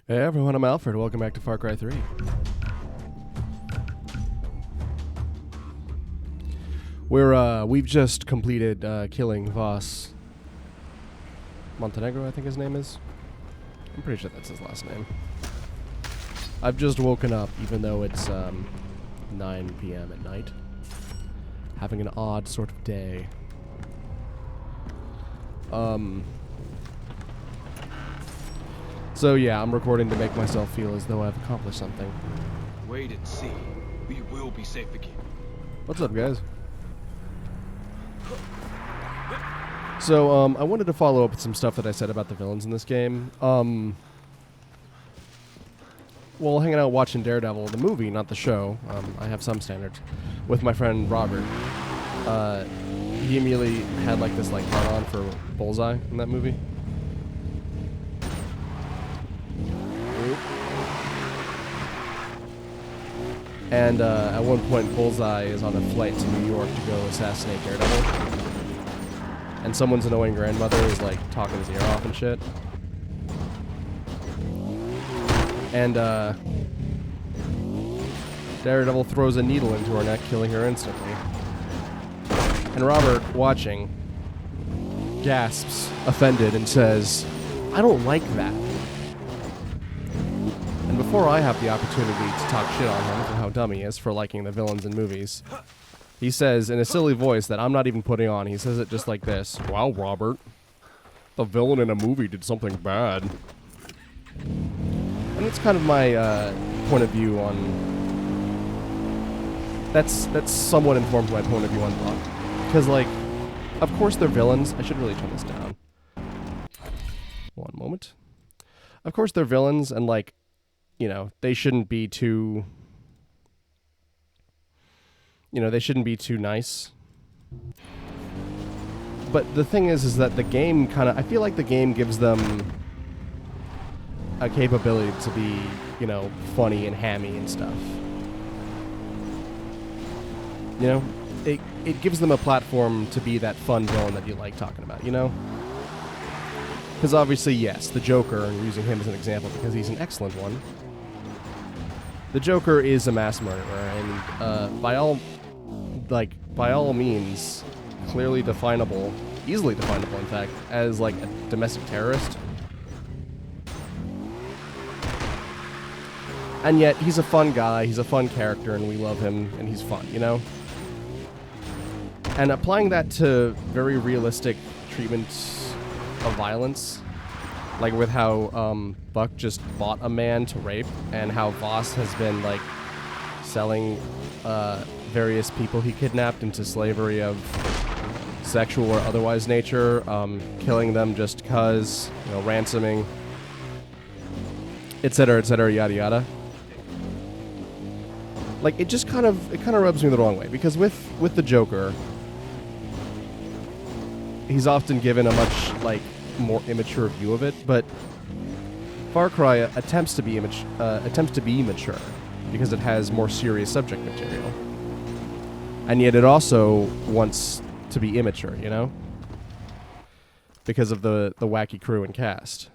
Hey everyone, I'm Alfred. Welcome back to Far Cry 3. We've just completed killing Voss Montenegro, I think his name is. I'm pretty sure that's his last name. I've just woken up, even though it's 9 p.m. at night. Having an odd sort of day. So yeah, I'm recording to make myself feel as though I've accomplished something. Wait and see. We will be safe again. What's up, guys? So, I wanted to follow up with some stuff that I said about the villains in this game. Well, hanging out watching Daredevil, the movie, not the show, I have some standards, with my friend Robert. He immediately had like this like hard-on for Bullseye in that movie. And at one point, Bullseye is on a flight to New York to go assassinate Daredevil. And someone's annoying grandmother is like talking his ear off and shit. And Daredevil throws a needle into her neck, killing her instantly. And Robert, watching, gasps, offended, and says, "I don't like that." And before I have the opportunity to talk shit on him for how dumb he is for liking the villains in movies, he says in a silly voice that I'm not even putting on, he says it just like this: "Wow, Robert, the villain in a movie did something bad." And it's kind of my point of view on... That's somewhat informed my point of view on Buck. Because, like, of course they're villains. I should really turn this down. One moment. Of course they're villains, and, like, you know, they shouldn't be too... they shouldn't be too nice. But the thing is that the game kind of... I feel like the game gives them a capability to be, funny and hammy and stuff. It gives them a platform to be that fun villain that you like talking about, Because obviously, yes, the Joker, and using him as an example because he's an excellent one. The Joker is a mass murderer, and by all means, clearly definable, easily definable, in fact, as like a domestic terrorist. And yet, he's a fun guy, he's a fun character, and we love him, and he's fun, And applying that to very realistic treatments of violence, like with how Buck just bought a man to rape, and how Voss has been like selling various people he kidnapped into slavery of sexual or otherwise nature, killing them just cause, ransoming, etc., yada yada. Like it kind of rubs me the wrong way, because with the Joker, he's often given a much like more immature view of it, but Far Cry attempts to be mature because it has more serious subject material, and yet it also wants to be immature, because of the wacky crew and cast.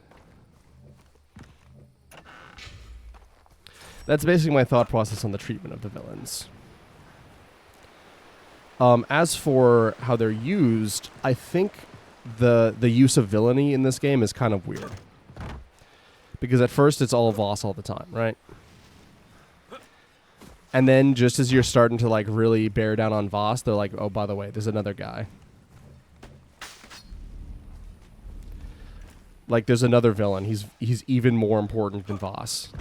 That's basically my thought process on the treatment of the villains. As for how they're used, I think the use of villainy in this game is kind of weird. Because at first it's all Voss all the time, right? And then just as you're starting to like really bear down on Voss, they're like, "Oh, by the way, there's another guy." Like there's another villain. He's even more important than Voss.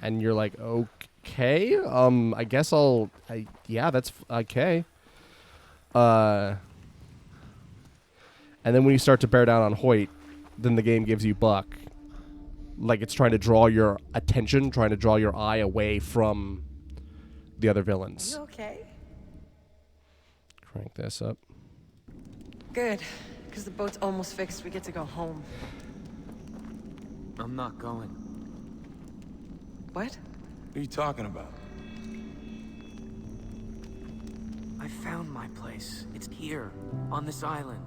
And you're like, "Okay, I guess yeah, that's okay." And then when you start to bear down on Hoyt, then the game gives you Buck. Like it's trying to draw your attention, trying to draw your eye away from the other villains. You okay? Crank this up. Good, because the boat's almost fixed. We get to go home. I'm not going. What? What are you talking about? I found my place. It's here, on this island.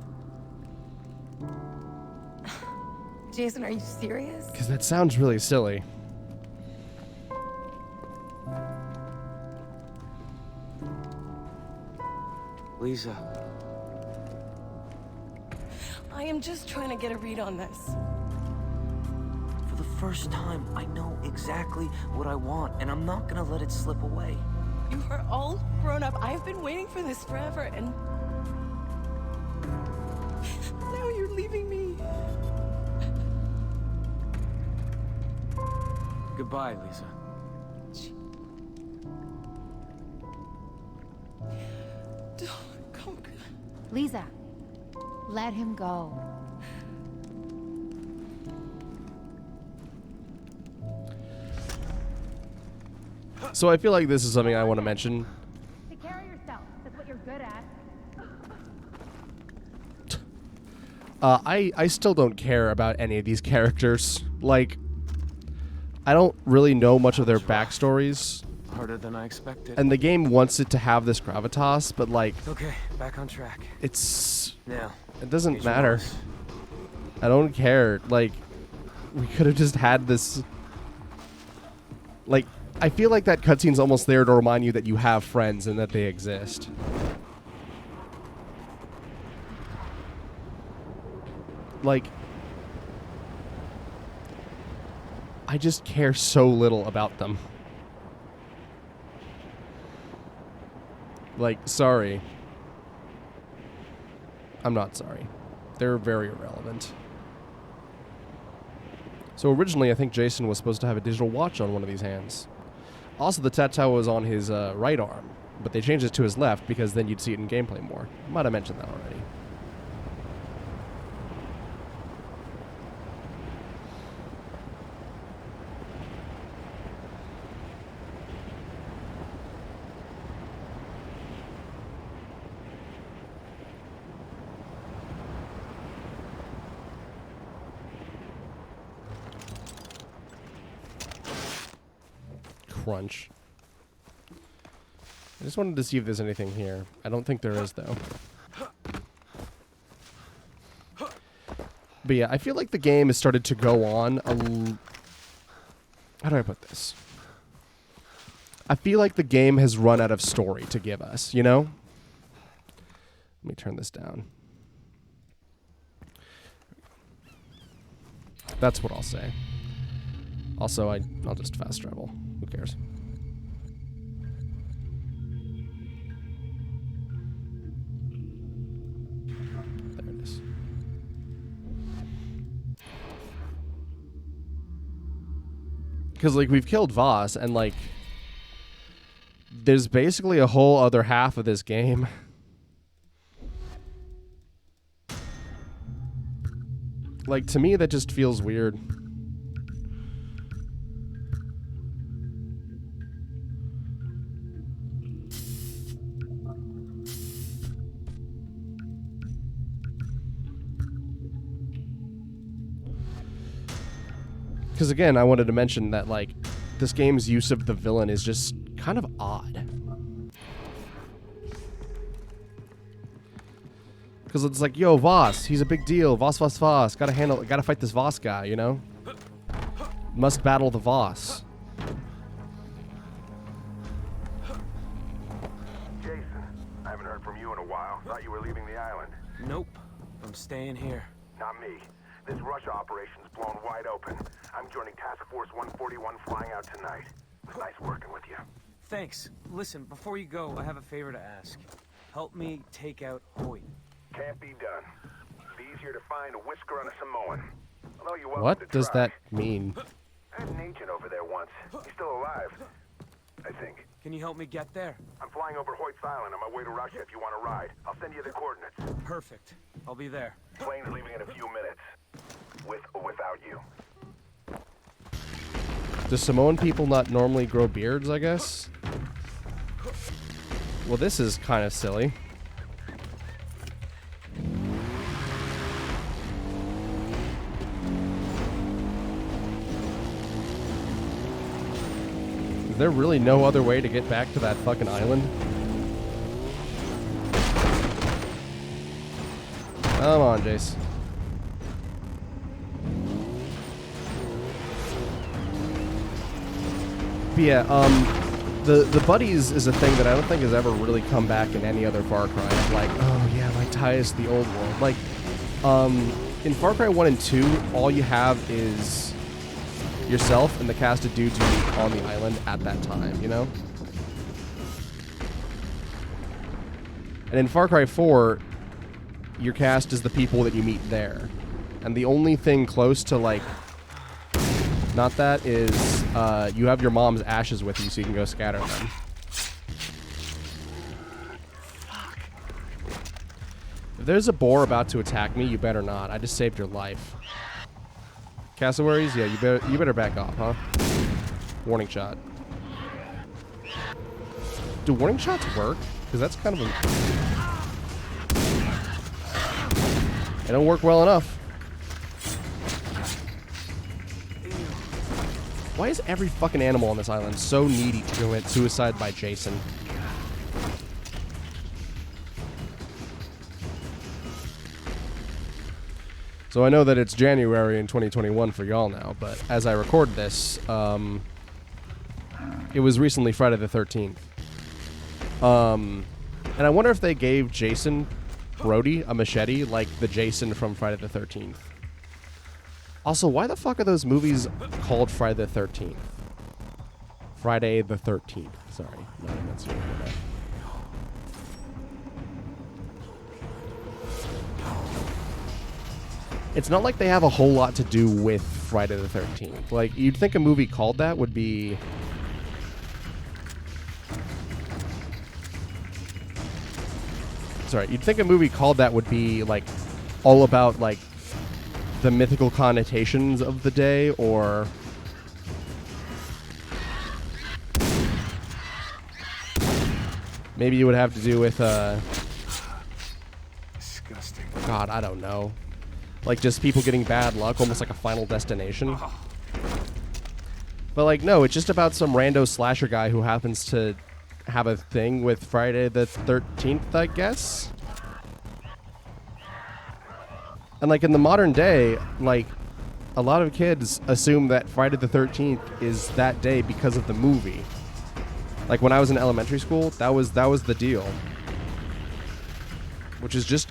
Jason, are you serious? Because that sounds really silly. Lisa. I am just trying to get a read on this. For the first time, I know exactly what I want, and I'm not gonna let it slip away. You are all grown up. I've been waiting for this forever, and now you're leaving me. Goodbye, Lisa. Come. Lisa, let him go. So I feel like this is something I want to mention. Take care of yourself. That's what you're good at. I still don't care about any of these characters. Like, I don't really know much of their backstories. Harder than I expected. And the game wants it to have this gravitas, but like, Okay, back on track. it's... Now. It doesn't Agent matter. Voss. I don't care. Like, we could have just had this... Like, I feel like that cutscene's almost there to remind you that you have friends and that they exist. Like, I just care so little about them. Like, sorry. I'm not sorry. They're very irrelevant. So originally, I think Jason was supposed to have a digital watch on one of these hands. Also, the tattoo was on his right arm, but they changed it to his left because then you'd see it in gameplay more. I might have mentioned that already. Crunch. I just wanted to see if there's anything here. I don't think there is, though. But yeah, I feel like the game has started to go on how do I put this? I feel like the game has run out of story to give us, you know? Let me turn this down. That's what I'll say. Also, I'll just fast travel. Who cares? There it is. Because, like, we've killed Voss, and, like, there's basically a whole other half of this game. Like, to me, that just feels weird. Because again, I wanted to mention that, like, this game's use of the villain is just kind of odd. Because it's like, yo, Voss, he's a big deal. Voss. Gotta fight this Voss guy, you know? Must battle the Voss. Jason, I haven't heard from you in a while. Thought you were leaving the island. Nope. I'm staying here. Not me. This Russia operation's blown wide open. I'm joining Task Force 141 flying out tonight. It was nice working with you. Thanks. Listen, before you go, I have a favor to ask. Help me take out Hoyt. Can't be done. Be easier to find a whisker on a Samoan. Although you're welcome What to does try. that mean? I had an agent over there once. He's still alive. I think. Can you help me get there? I'm flying over Hoyt's Island on my way to Russia if you want to ride. I'll send you the coordinates. Perfect. I'll be there. Plane's leaving in a few minutes. With or without you. Do Samoan people not normally grow beards, I guess? Well, this is kind of silly. Is there really no other way to get back to that fucking island? Come on, Jace. But yeah, the buddies is a thing that I don't think has ever really come back in any other Far Cry. Like, oh yeah, like ties to the old world. Like, in Far Cry 1 and 2, all you have is yourself and the cast of dudes you meet on the island at that time, you know? And in Far Cry 4, your cast is the people that you meet there. And the only thing close to, like, not that is you have your mom's ashes with you so you can go scatter them. If there's a boar about to attack me, you better not. I just saved your life. Cassowaries? Yeah, you better back off, huh? Warning shot. Do warning shots work? Because that's kind of a... They don't work well enough. Why is every fucking animal on this island so needy to commit suicide by Jason? So I know that it's January in 2021 for y'all now, but as I record this, it was recently Friday the 13th. And I wonder if they gave Jason Brody a machete like the Jason from Friday the 13th. Also, why the fuck are those movies called Friday the 13th? Friday the 13th. Sorry. No, that's not that. It's not like they have a whole lot to do with Friday the 13th. Like, you'd think a movie called that would be... Sorry, you'd think a movie called that would be, like, all about, like, the mythical connotations of the day, or... Maybe it would have to do with, Disgusting. God, I don't know. Like, just people getting bad luck, almost like a Final Destination. But, like, no, it's just about some rando slasher guy who happens to have a thing with Friday the 13th, I guess? And, like, in the modern day, like, a lot of kids assume that Friday the 13th is that day because of the movie. Like, when I was in elementary school, that was the deal. Which is just...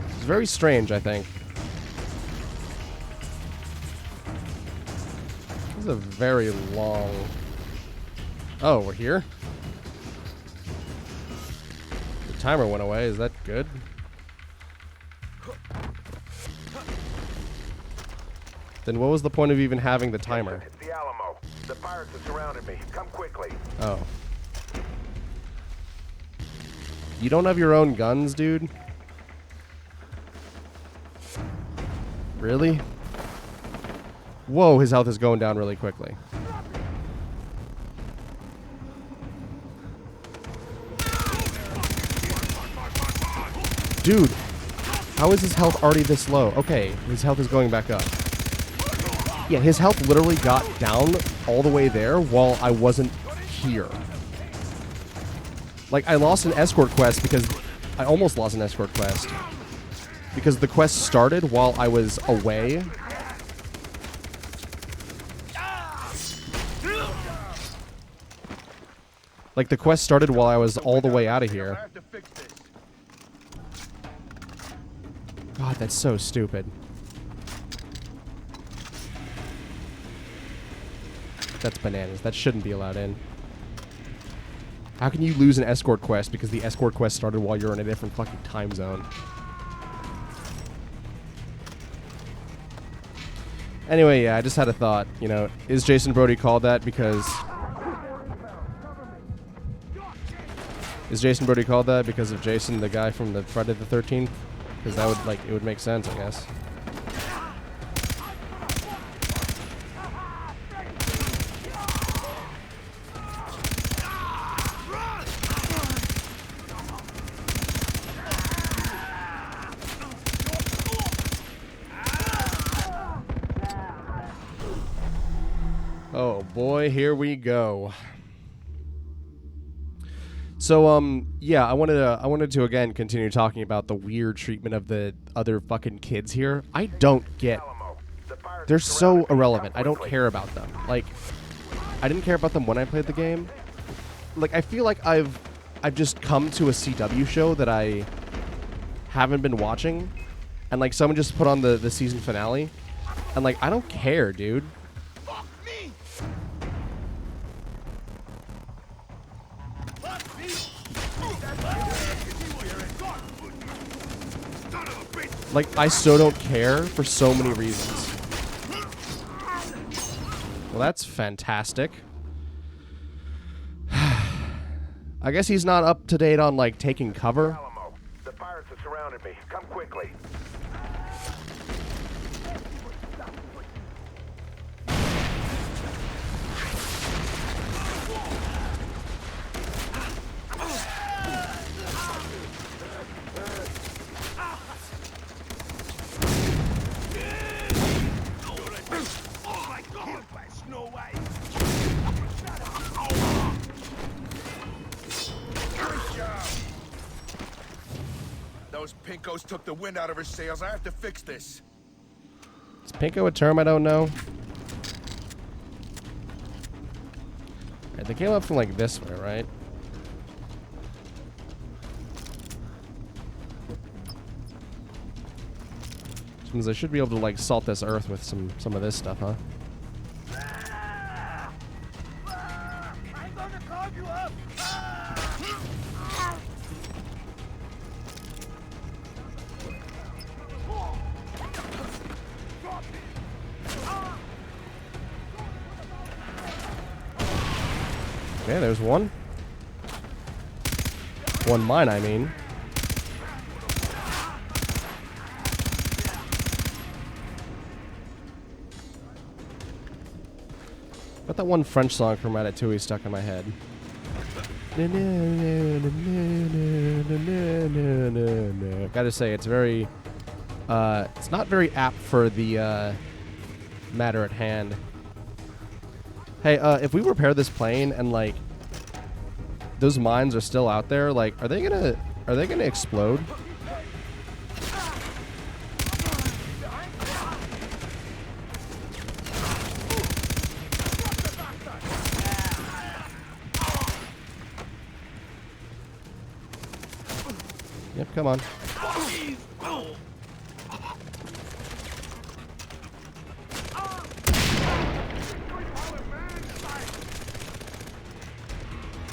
It's very strange, I think. This is a very long... Oh, we're here? The timer went away. Is that good? Then what was the point of even having the timer? It's the Alamo. The pirates have surrounded me. Come quickly. Oh. You don't have your own guns, dude? Really? Whoa, his health is going down really quickly. Dude, how is his health already this low? Okay, his health is going back up. Yeah, his health literally got down all the way there while I wasn't here. Like, I lost an escort quest because... I almost lost an escort quest. Because the quest started while I was away. Like, the quest started while I was all the way out of here. God, that's so stupid. That's bananas. That shouldn't be allowed in. How can you lose an escort quest because the escort quest started while you're in a different fucking time zone? Anyway, yeah, I just had a thought. You know, is Jason Brody called that because... Is Jason Brody called that because of Jason, the guy from the Friday the 13th? Because that would, like, it would make sense, I guess. Oh boy, here we go. So, yeah, I wanted to again continue talking about the weird treatment of the other fucking kids here. I don't get... They're so irrelevant. I don't care about them. Like, I didn't care about them when I played the game. Like, I feel like I've just come to a CW show that I haven't been watching, and like someone just put on the season finale, and like I don't care, dude. Fuck me! Fuck me! Like, I so don't care for so many reasons. Well, that's fantastic. I guess he's not up to date on like taking cover. Alamo, the pirates have surrounded me. Come quickly. Oh my god! Snow White! Those pinkos took the wind out of her sails. I have to fix this. Is Pinko a term I don't know? Alright, they came up from like this way, right? Which means I should be able to like salt this earth with some of this stuff, huh? I'm gonna call you up! Okay, there's one. One mine, I mean. Got that one French song from Ratatouille stuck in my head. Gotta say, it's very... it's not very apt for the matter at hand. Hey, if we repair this plane and like those mines are still out there, like are they gonna explode? Yep, come on.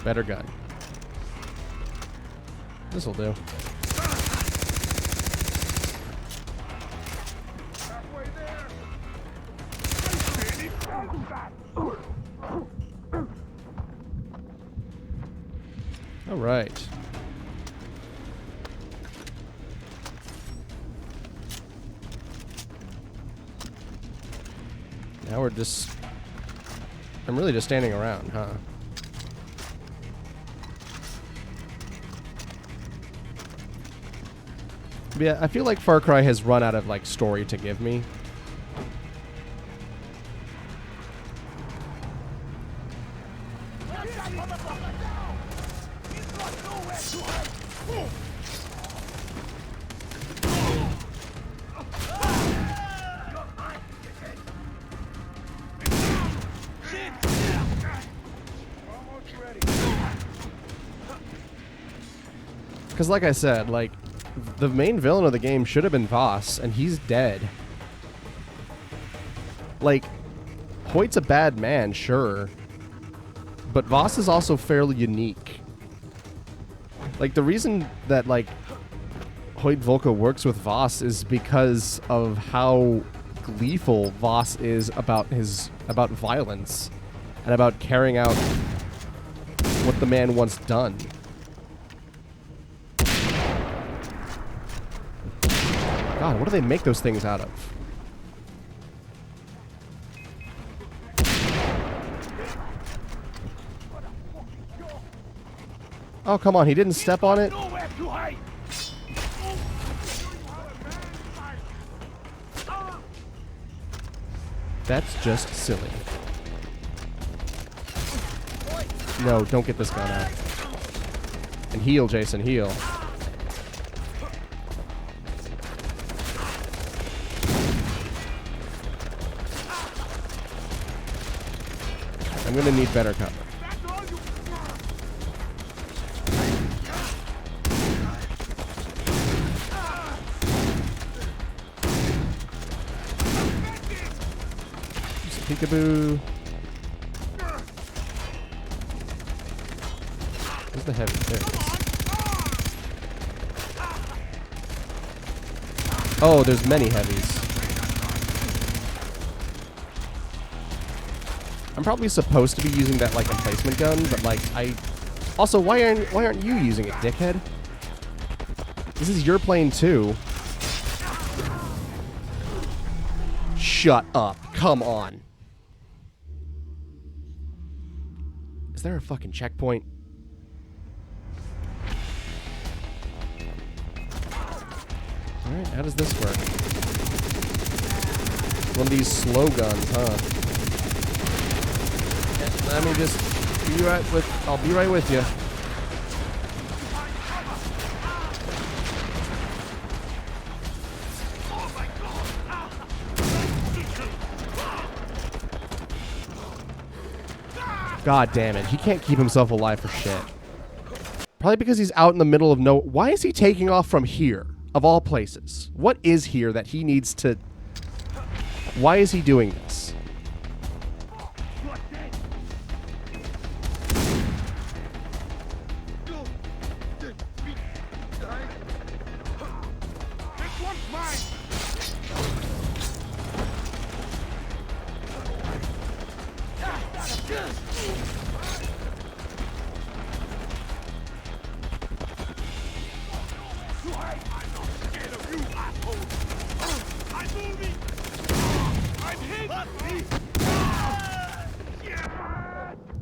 Better gun. This'll do. All right. Now we're just... I'm really just standing around, huh? Yeah, I feel like Far Cry has run out of like story to give me. Because like I said, like, the main villain of the game should have been Voss, and he's dead. Like, Hoyt's a bad man, sure. But Voss is also fairly unique. Like, the reason that, like, Hoyt Volka works with Voss is because of how gleeful Voss is about violence and about carrying out what the man wants done. God, what do they make those things out of? Oh, come on, he didn't step on it? That's just silly. No, don't get this gun out. And heal, Jason, heal. I'm gonna need better cover. Peekaboo. Where's the heavy? There it is. Oh, there's many heavies. I'm probably supposed to be using that like emplacement gun, but like also why aren't you using it, dickhead? This is your plane too. Shut up. Come on. Is there a fucking checkpoint? Alright, how does this work? One of these slow guns, huh? Yeah, let me just be right with... I'll be right with you. God damn it. He can't keep himself alive for shit. Probably because he's out in the middle of no... Why is he taking off from here, of all places? What is here that he needs to... Why is he doing this?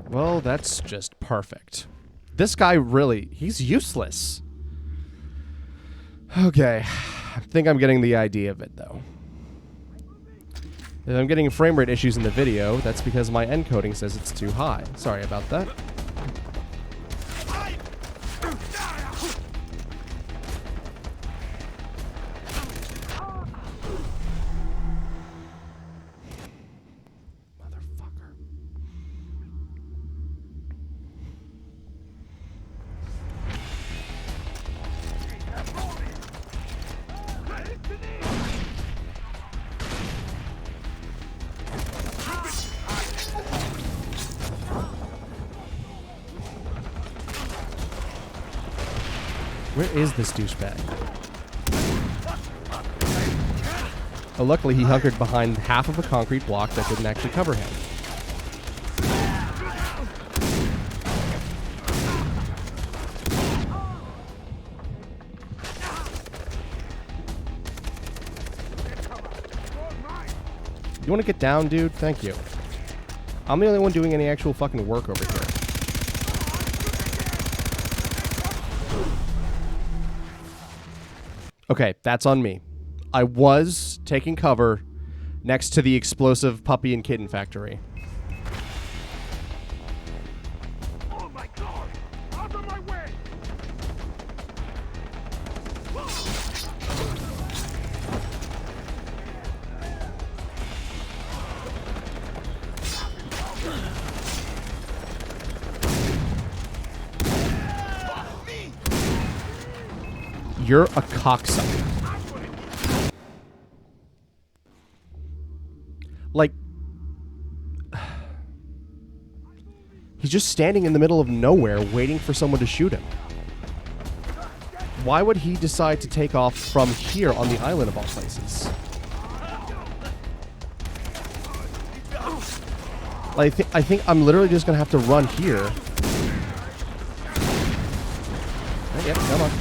Well, that's just perfect. This guy really, he's useless. Okay, I think I'm getting the idea of it, though. If I'm getting frame rate issues in the video, that's because my encoding says it's too high. Sorry about that. Where is this douchebag? Oh, luckily he hunkered behind half of a concrete block that didn't actually cover him. You want to get down, dude? Thank you. I'm the only one doing any actual fucking work over here. Okay, that's on me. I was taking cover next to the explosive puppy and kitten factory. Oh my god! Out of my way! You're a cocksucker. Like, he's just standing in the middle of nowhere waiting for someone to shoot him. Why would he decide to take off from here on the island of all places? Like, I think I'm literally just gonna have to run here. Yep, come on.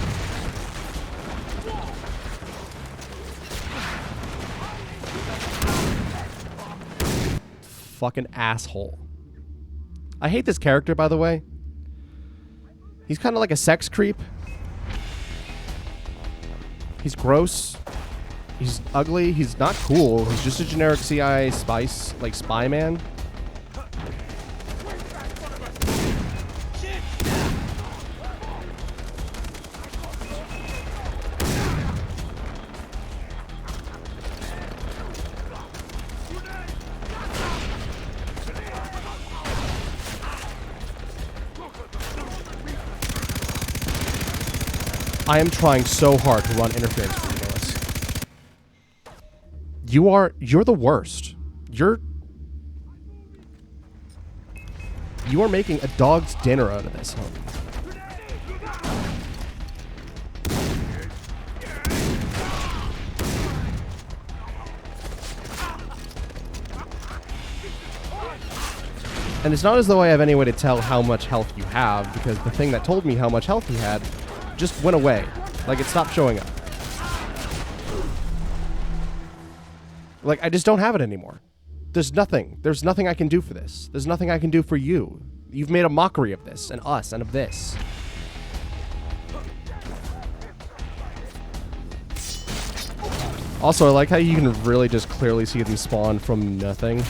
Fucking asshole. I hate this character, by the way. He's kind of like a sex creep. He's gross. He's ugly. He's not cool. He's just a generic CIA spy man. I am trying so hard to run interference for you, Willis. You're the worst. You are making a dog's dinner out of this, homie. And it's not as though I have any way to tell how much health you have, because the thing that told me how much health you had just went away. Like, it stopped showing up. Like, I just don't have it anymore. There's nothing. There's nothing I can do for this. There's nothing I can do for you. You've made a mockery of this, and us, and of this. Also, I like how you can really just clearly see them spawn from nothing.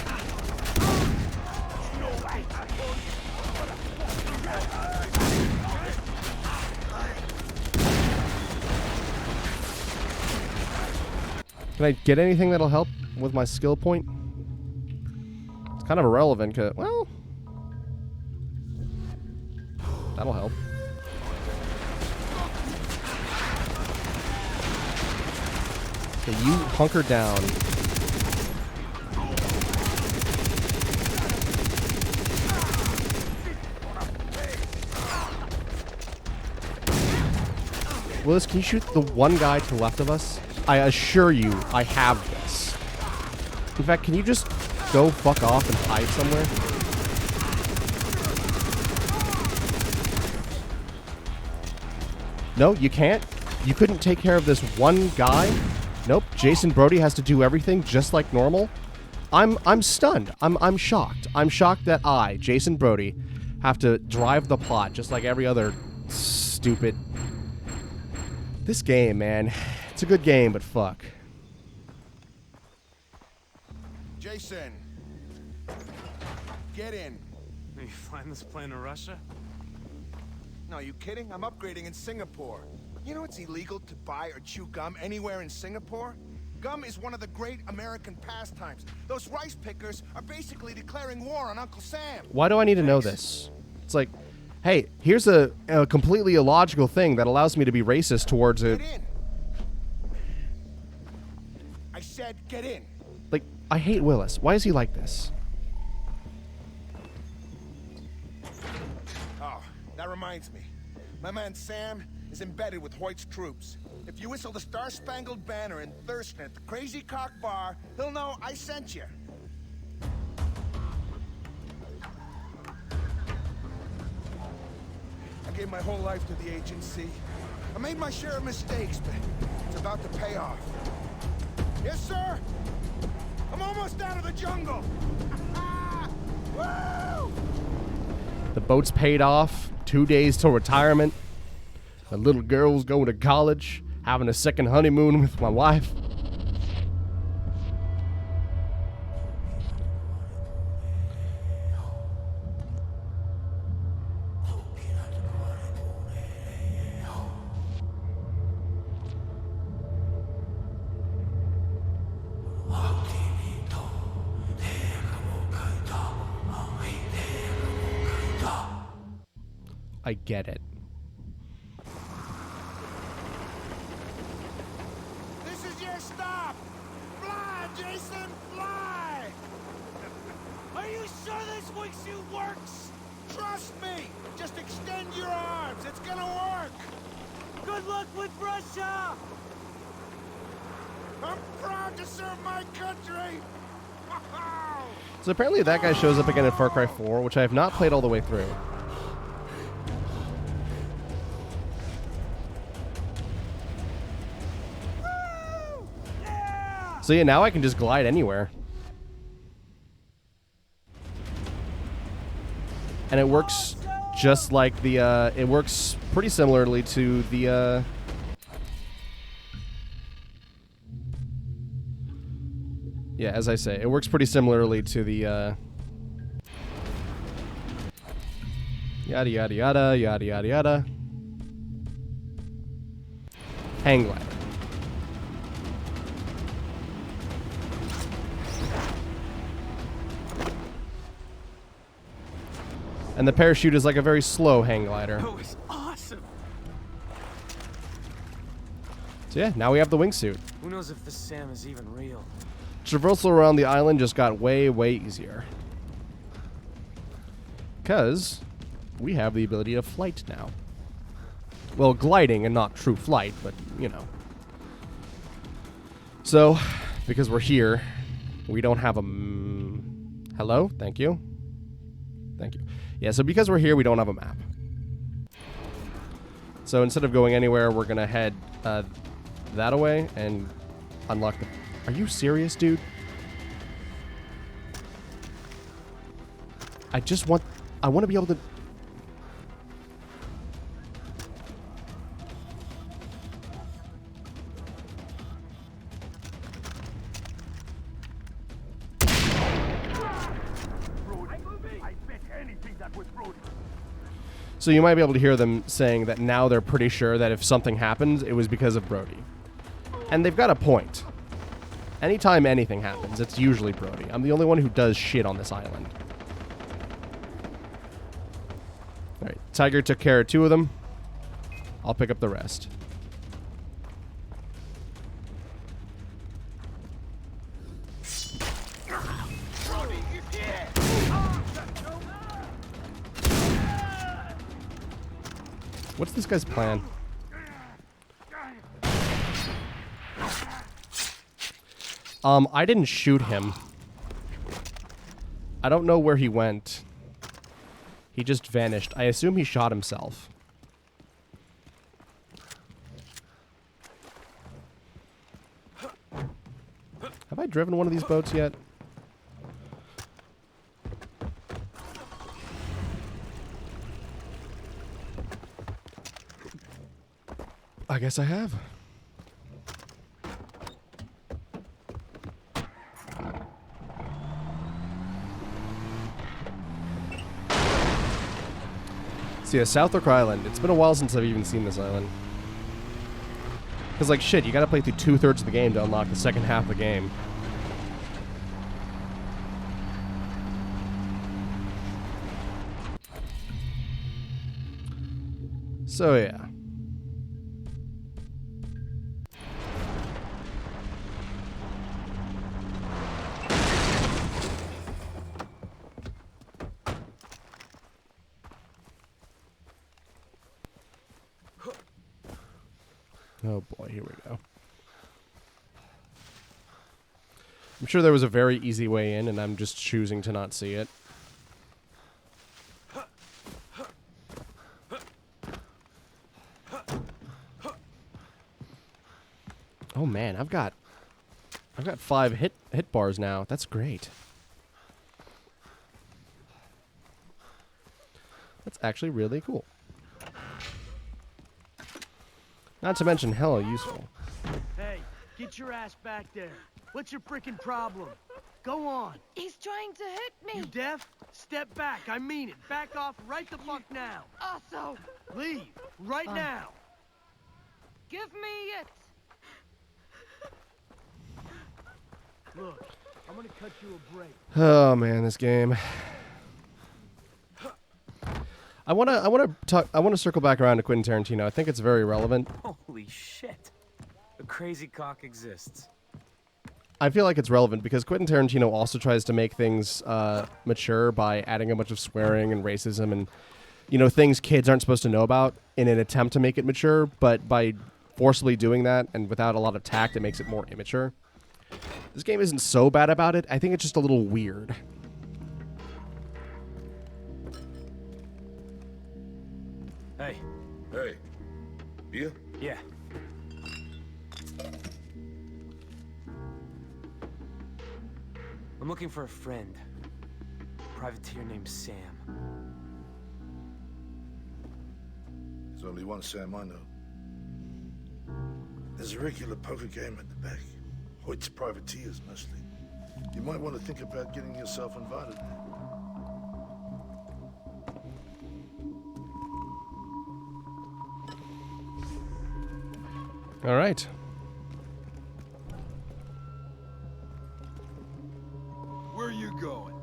Can I get anything that'll help with my skill point? It's kind of irrelevant, cause, well, that'll help. Okay, you hunker down. Willis, can you shoot the one guy to the left of us? I assure you, I have this. In fact, can you just go fuck off and hide somewhere? No, you can't? You couldn't take care of this one guy? Nope, Jason Brody has to do everything just like normal? I'm stunned. I'm shocked. I'm shocked that I, Jason Brody, have to drive the plot just like every other stupid... This game, man. It's a good game, but fuck. Jason. Get in. Are you flying this plane to Russia? No, you kidding? I'm upgrading in Singapore. You know it's illegal to buy or chew gum anywhere in Singapore? Gum is one of the great American pastimes. Those rice pickers are basically declaring war on Uncle Sam. Why do I need to know this? It's like, hey, here's a completely illogical thing that allows me to be racist towards a... Get in. I said get in. Like, I hate Willis. Why is he like this? Oh, that reminds me. My man Sam is embedded with Hoyt's troops. If you whistle the Star-Spangled Banner in Thurston at the Crazy Cock Bar, he'll know I sent you. I gave my whole life to the agency. I made my share of mistakes, but it's about to pay off. Yes, sir? I'm almost out of the jungle! Woo! The boat's paid off. 2 days till retirement. The little girl's going to college. Having a second honeymoon with my wife. I get it. This is your stop! Fly, Jason, fly! Are you sure this wingsuit works? Trust me! Just extend your arms, it's gonna work! Good luck with Russia! I'm proud to serve my country! So apparently that guy shows up again in Far Cry 4, which I have not played all the way through. So yeah, now I can just glide anywhere. And it works just like the, it works pretty similarly to the, yeah, as I say, it works pretty similarly to the, yada yada yada, yada yada yada. Hang glider. And the parachute is like a very slow hang glider. That was awesome. So yeah, now we have the wingsuit. Who knows if this Sam is even real? Traversal around the island just got way, way easier. Because we have the ability to flight now. Well, gliding and not true flight, but, you know. So, because we're here, we don't have a... Hello? Thank you. Thank you. Yeah, so because we're here, we don't have a map. So instead of going anywhere, we're going to head that away and unlock the... Are you serious, dude? I want to be able to... So you might be able to hear them saying that now they're pretty sure that if something happens, it was because of Brody. And they've got a point. Anytime anything happens, it's usually Brody. I'm the only one who does shit on this island. Alright, Tiger took care of 2 of them. I'll pick up the rest. What's this guy's plan? I didn't shoot him. I don't know where he went. He just vanished. I assume he shot himself. Have I driven one of these boats yet? I guess I have. So yeah, Southwark Island. It's been a while since I've even seen this island. Because, like, shit, you gotta play through 2/3 of the game to unlock the second half of the game. So yeah. Oh boy, here we go. I'm sure there was a very easy way in, and I'm just choosing to not see it. Oh man, I've got 5 hit bars now. That's great. That's actually really cool. Not to mention hella useful. Hey, get your ass back there. What's your frickin' problem? Go on. He's trying to hit me. You deaf? Step back. I mean it. Back off right the fuck now. Also, Leave. Right now. give me it. Look, I'm gonna cut you a break. Oh man, this game. I wanna circle back around to Quentin Tarantino. I think it's very relevant. Holy shit. A crazy cock exists. I feel like it's relevant because Quentin Tarantino also tries to make things mature by adding a bunch of swearing and racism and, you know, things kids aren't supposed to know about in an attempt to make it mature, but by forcibly doing that and without a lot of tact, it makes it more immature. This game isn't so bad about it. I think it's just a little weird. Hey. Hey. Beer? Yeah. I'm looking for a friend. Privateer named Sam. There's only one Sam I know. There's a regular poker game at the back. Hoyt's privateers, mostly. You might want to think about getting yourself invited there. All right. Where are you going?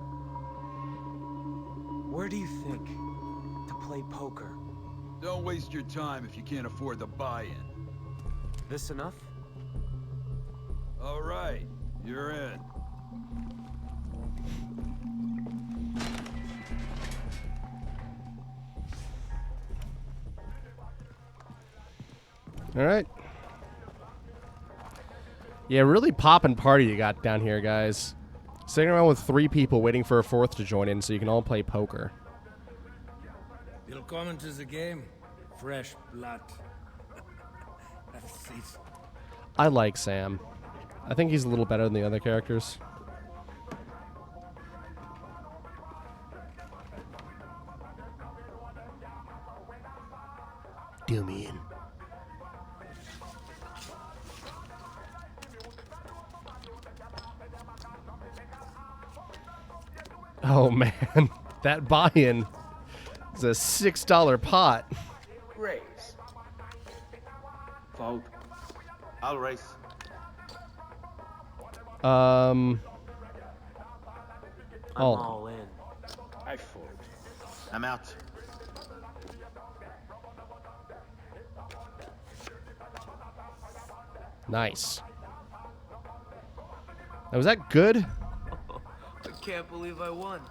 Where do you think? To play poker. Don't waste your time if you can't afford the buy-in. This enough? All right, you're in. All right. Yeah, really poppin' party you got down here, guys. Sitting around with 3 people waiting for a 4th to join in so you can all play poker. Willkommen to the game. Fresh blood. Have a seat. I like Sam. I think he's a little better than the other characters. Do me in. Oh man, that buy-in is a $6 pot. Raise. Fold. I'll raise. I'm Oh, all in. I fold. I'm out. nice. Now, was that good? I can't believe I won.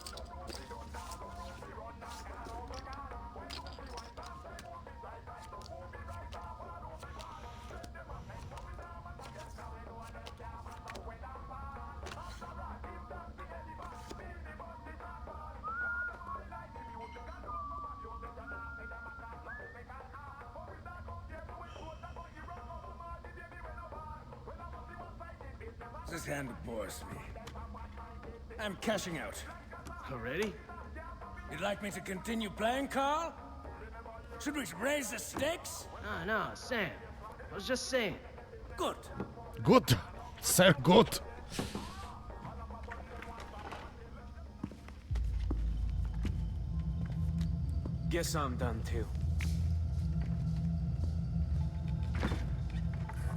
This hand bores me. I'm cashing out. Already? You'd like me to continue playing, Carl? Should we raise the stakes? No, Sam. I was just saying. Good. Good. Sehr good. Guess I'm done too.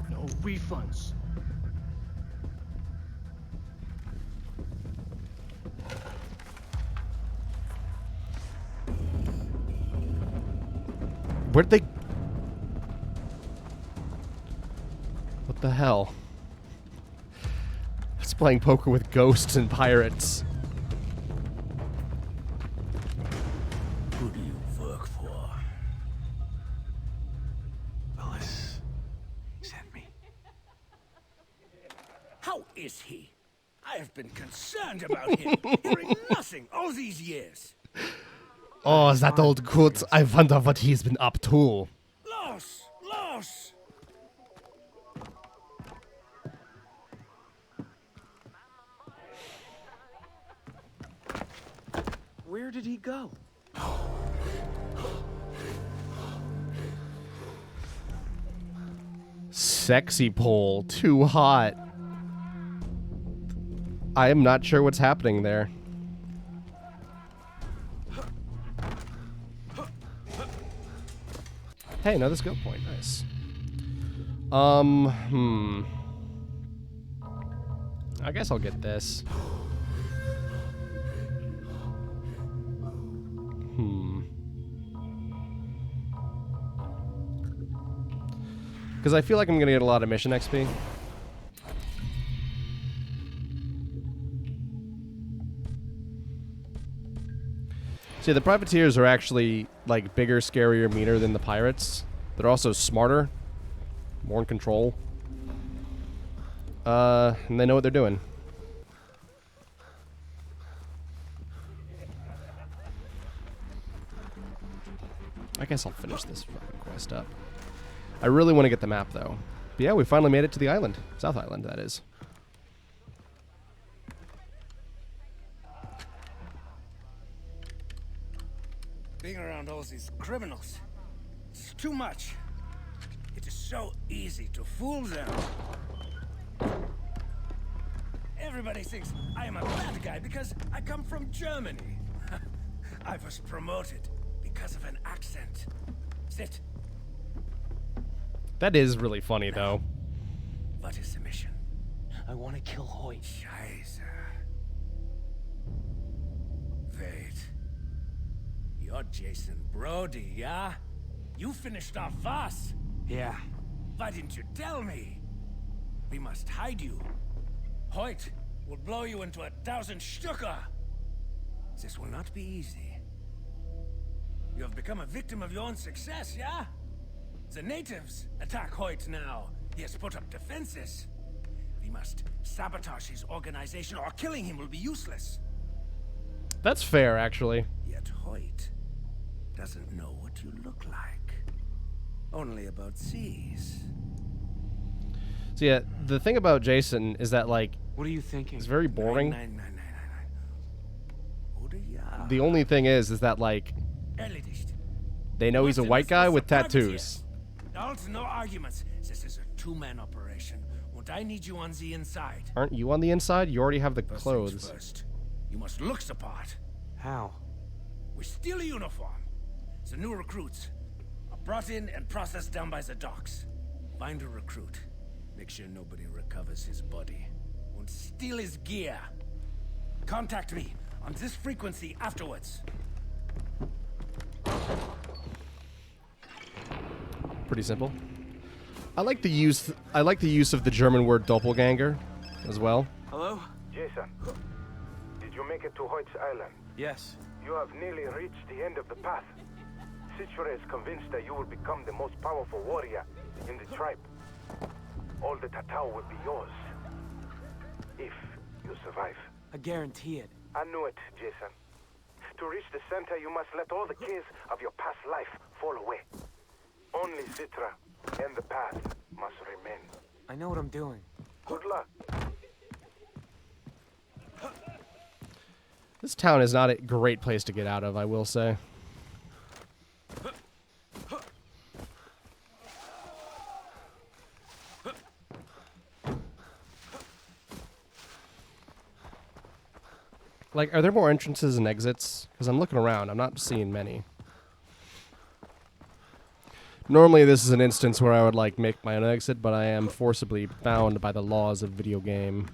No refunds. Where'd they... What the hell? It's playing poker with ghosts and pirates. Who do you work for? Willis sent me. How is he? I have been concerned about him, hearing nothing all these years. Oh, that old good. I wonder what he's been up to. Los! Where did he go? Sexy pole. Too hot. I am not sure what's happening there. Hey, another skill point. Nice. I guess I'll get this. Because I feel like I'm going to get a lot of mission XP. See, the privateers are actually, like, bigger, scarier, meaner than the pirates. They're also smarter, more in control. And they know what they're doing. I guess I'll finish this fucking quest up. I really want to get the map, though. But yeah, we finally made it to the island. South Island, that is. Being around all these criminals, it's too much. It is so easy to fool them. Everybody thinks I am a bad guy because I come from Germany. I was promoted because of an accent. Sit. That is really funny, though. What is the mission? I want to kill Hoyt. Scheiße. Wait. You're Jason Brody, yeah? You finished off Voss. Yeah. Why didn't you tell me? We must hide you. Hoyt will blow you into 1,000 Stücke. This will not be easy. You have become a victim of your own success, yeah? The natives attack Hoyt now. He has put up defenses. We must sabotage his organization, or killing him will be useless. That's fair, actually. Yet Hoyt doesn't know what you look like. Only about seas. So yeah, the thing about Jason is that, like, What are you thinking? it's very boring. 99999. Oder ja. The only thing is that, like, Erledigt. they know he's a white guy with tattoos. Also, no arguments. This is a two-man operation, and I need you on the inside. Aren't you on the inside? You already have the First things clothes. first, you must look the part. How? We steal a uniform. The new recruits are brought in and processed down by the docks. Find a recruit. Make sure nobody recovers his body. And steal his gear. Contact me on this frequency afterwards. Pretty simple. I like the use of the German word doppelganger as well. Hello? Jason, did you make it to Hoyt's Island? Yes. You have nearly reached the end of the path. Citra is convinced that you will become the most powerful warrior in the tribe. All the Tatao will be yours. If you survive. I guarantee it. I knew it, Jason. To reach the center, you must let all the cares of your past life fall away. Only Citra and the path must remain. I know what I'm doing. Good luck. This town is not a great place to get out of, I will say. Like, are there more entrances and exits? Because I'm looking around. I'm not seeing many. Normally, this is an instance where I would, like, make my own exit, but I am forcibly bound by the laws of video game.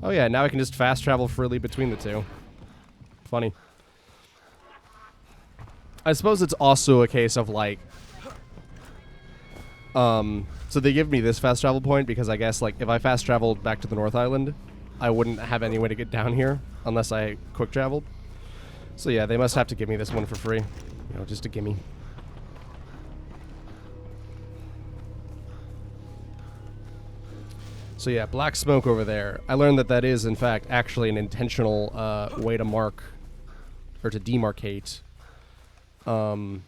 Oh yeah, now I can just fast travel freely between the two. Funny. I suppose it's also a case of, like... So they give me this fast travel point because I guess, like, if I fast traveled back to the North Island, I wouldn't have any way to get down here unless I quick traveled. So yeah, they must have to give me this one for free. You know, just a gimme. So yeah, black smoke over there. I learned that that is, in fact, actually an intentional way to mark, or to demarcate, the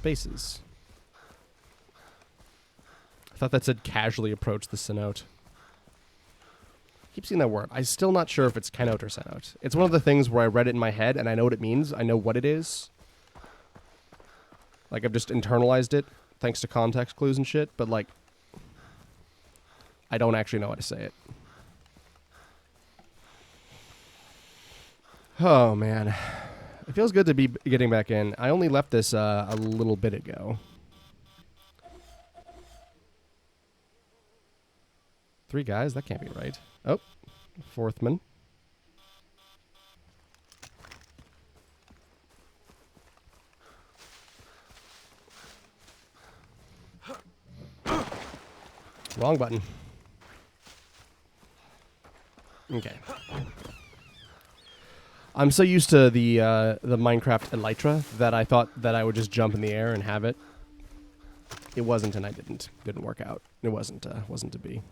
bases. I thought that said casually approach the cenote. Keep seeing that word. I'm still not sure if it's cenote or cenote. It's one of the things where I read it in my head and I know what it means. I know what it is. Like, I've just internalized it thanks to context clues and shit, but, like, I don't actually know how to say it. Oh, man. It feels good to be getting back in. I only left this a little bit ago. 3 guys? That can't be right. Oh, fourth man. Wrong button. Okay. I'm so used to the Minecraft Elytra that I thought that I would just jump in the air and have it. It wasn't, and I didn't. Didn't work out. It wasn't to be.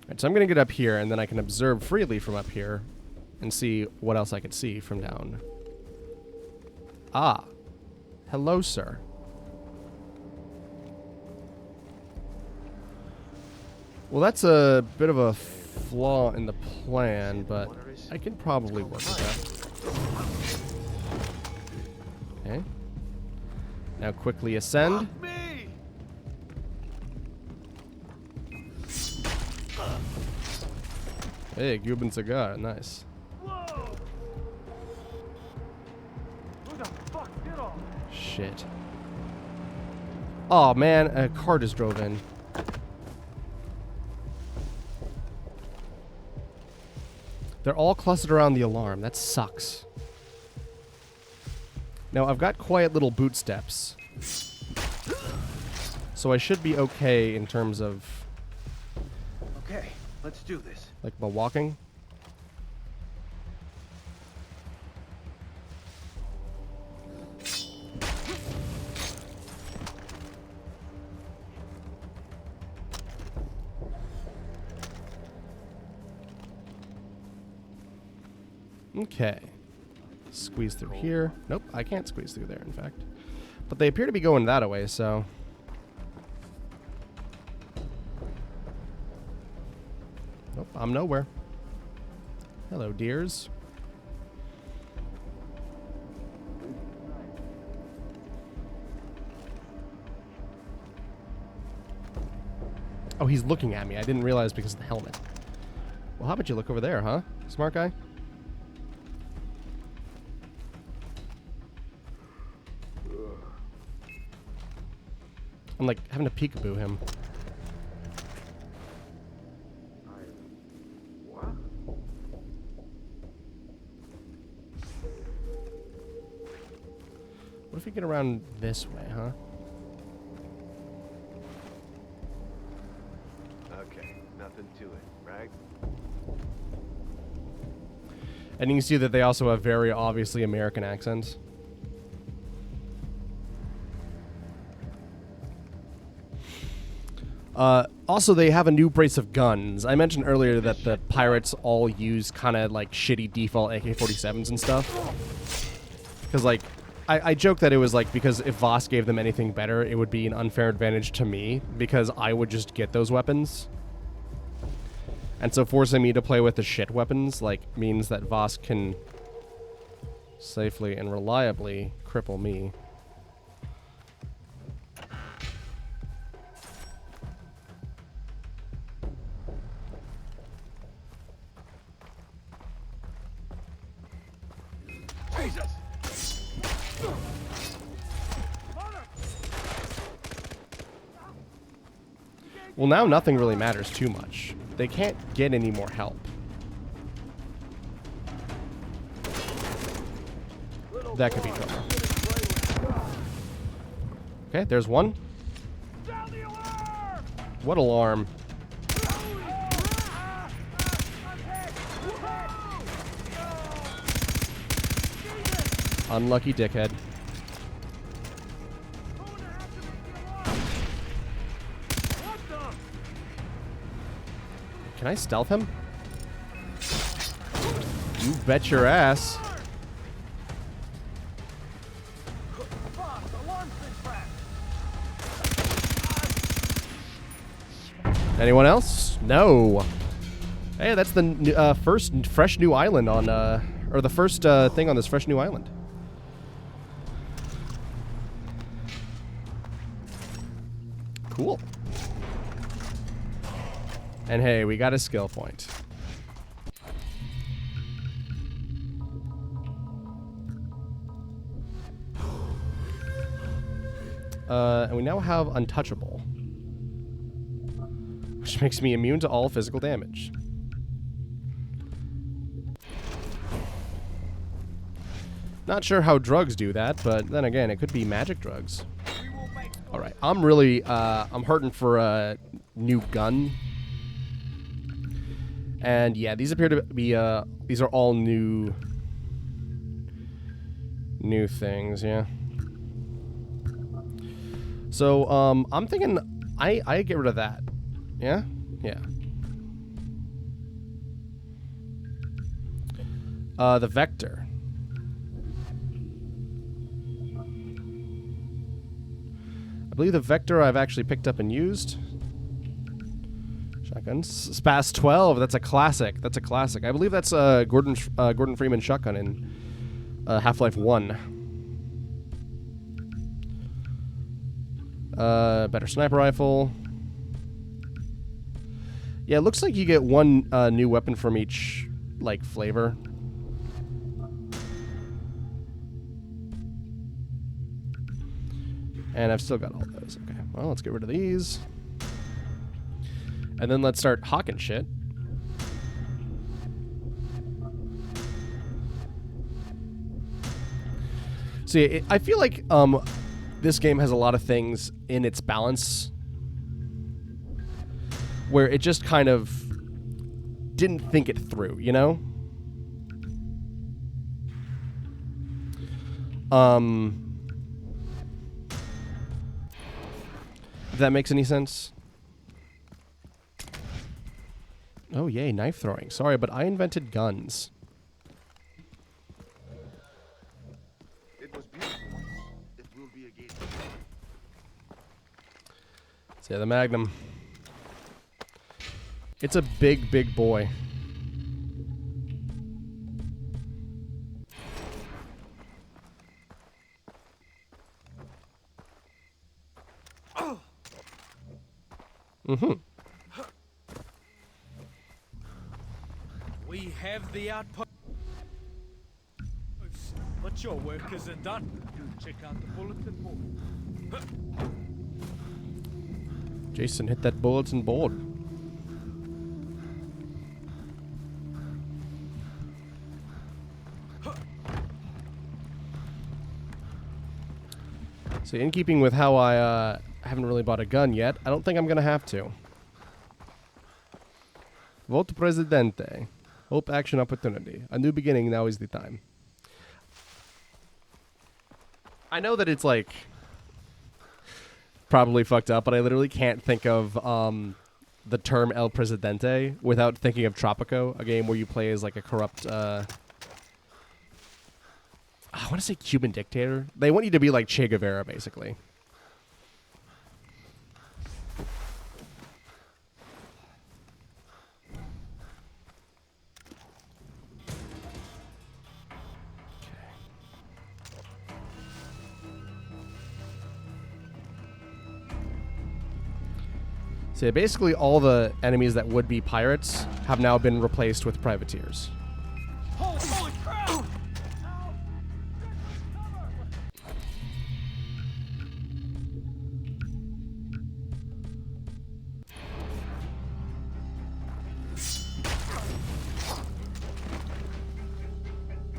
Alright, so I'm gonna get up here, and then I can observe freely from up here and see what else I could see from down. Ah. Hello, sir. Well, that's a bit of a flaw in the plan, but I can probably work with that. Okay. Now quickly ascend. Hey, Cuban cigar, nice. Shit. Oh man, a car just drove in. They're all clustered around the alarm. That sucks. Now, I've got quiet little boot steps. So I should be okay in terms of... Okay, let's do this. like my walking. Okay. Squeeze through here. Nope, I can't squeeze through there, in fact. But they appear to be going that way, so... Nope, I'm nowhere. Hello, dears. Oh, he's looking at me. I didn't realize because of the helmet. Well, how about you look over there, huh? Smart guy? I'm like having to peekaboo him. What if we get around this way, huh? Okay, nothing to it, right? And you can see that they also have very obviously American accents. Also, they have a new brace of guns. I mentioned earlier that the pirates all use kind of like shitty default AK-47s and stuff. Because like, I joke that it was like because if Voss gave them anything better, it would be an unfair advantage to me because I would just get those weapons. And so forcing me to play with the shit weapons like means that Voss can safely and reliably cripple me. Well, now nothing really matters too much. They can't get any more help. That could be trouble. Okay, there's one. What alarm? Unlucky dickhead. Can I stealth him? You bet your ass. Anyone else? No. Hey, that's the first fresh new island on, or the first thing on this fresh new island. Cool. And hey, we got a skill point. And we now have Untouchable, which makes me immune to all physical damage. Not sure how drugs do that, but then again, it could be magic drugs. Alright, I'm really, I'm hurting for a new gun. And yeah, these appear to be, these are all new things, yeah. So, I'm thinking I get rid of that. Yeah? Yeah. The Vector. I believe the Vector I've actually picked up and used. Shotgun. Spas 12, that's a classic. That's a classic. I believe that's Gordon Freeman shotgun in Half-Life 1. Better sniper rifle. Yeah, it looks like you get one new weapon from each, like, flavor. And I've still got all those. Okay, well, let's get rid of these. And then let's start hawking shit. See, I feel like this game has a lot of things in its balance where it just kind of didn't think it through, you know? If that makes any sense. Oh, yay, knife throwing. Sorry, but I invented guns. It was beautiful once. It will be again. See the Magnum. It's a big, big boy. Mm-hmm. We have the outpost, but your work isn't done. Check out the bulletin board. Jason, hit that bulletin board. So in keeping with how I haven't really bought a gun yet, I don't think I'm going to have to. Vote Presidente. Hope, action, opportunity. A new beginning, now is the time. I know that it's like probably fucked up, but I literally can't think of the term El Presidente without thinking of Tropico, a game where you play as like a corrupt I want to say Cuban dictator. They want you to be like Che Guevara, basically. So basically all the enemies that would be pirates have now been replaced with privateers. Holy crap!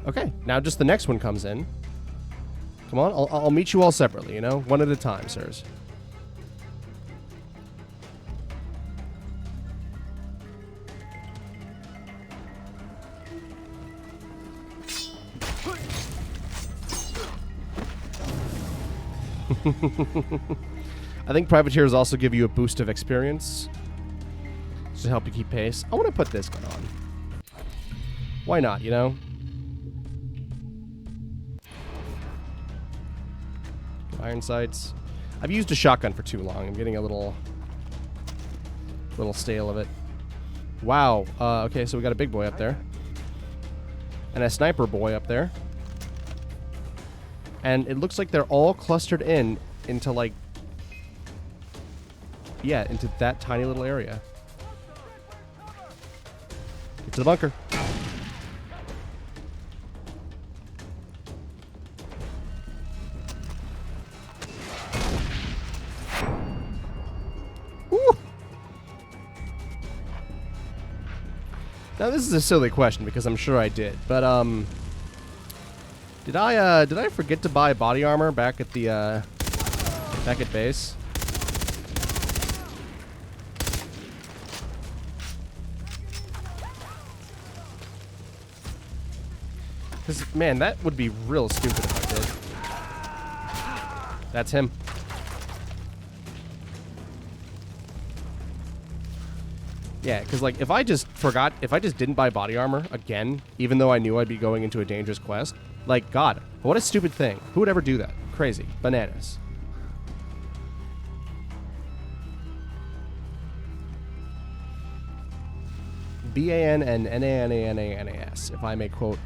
Okay, now just the next one comes in. Come on, I'll meet you all separately, you know? One at a time, sirs. I think privateers also give you a boost of experience to help you keep pace. I want to put this gun on. Why not, you know? Iron sights. I've used a shotgun for too long. I'm getting a little stale of it. Wow. Okay, so we got a big boy up there. And a sniper boy up there. And it looks like they're all clustered into like... Yeah, into that tiny little area. Get to the bunker. Woo! Now this is a silly question because I'm sure I did, but did I forget to buy body armor back at the back at base? Because, man, that would be real stupid if I did. That's him. Yeah, because, like, if I just didn't buy body armor again, even though I knew I'd be going into a dangerous quest, like, God, what a stupid thing. Who would ever do that? Crazy. Bananas. B-A-N-N-N-A-N-A-N-A-N-A-S, if I may quote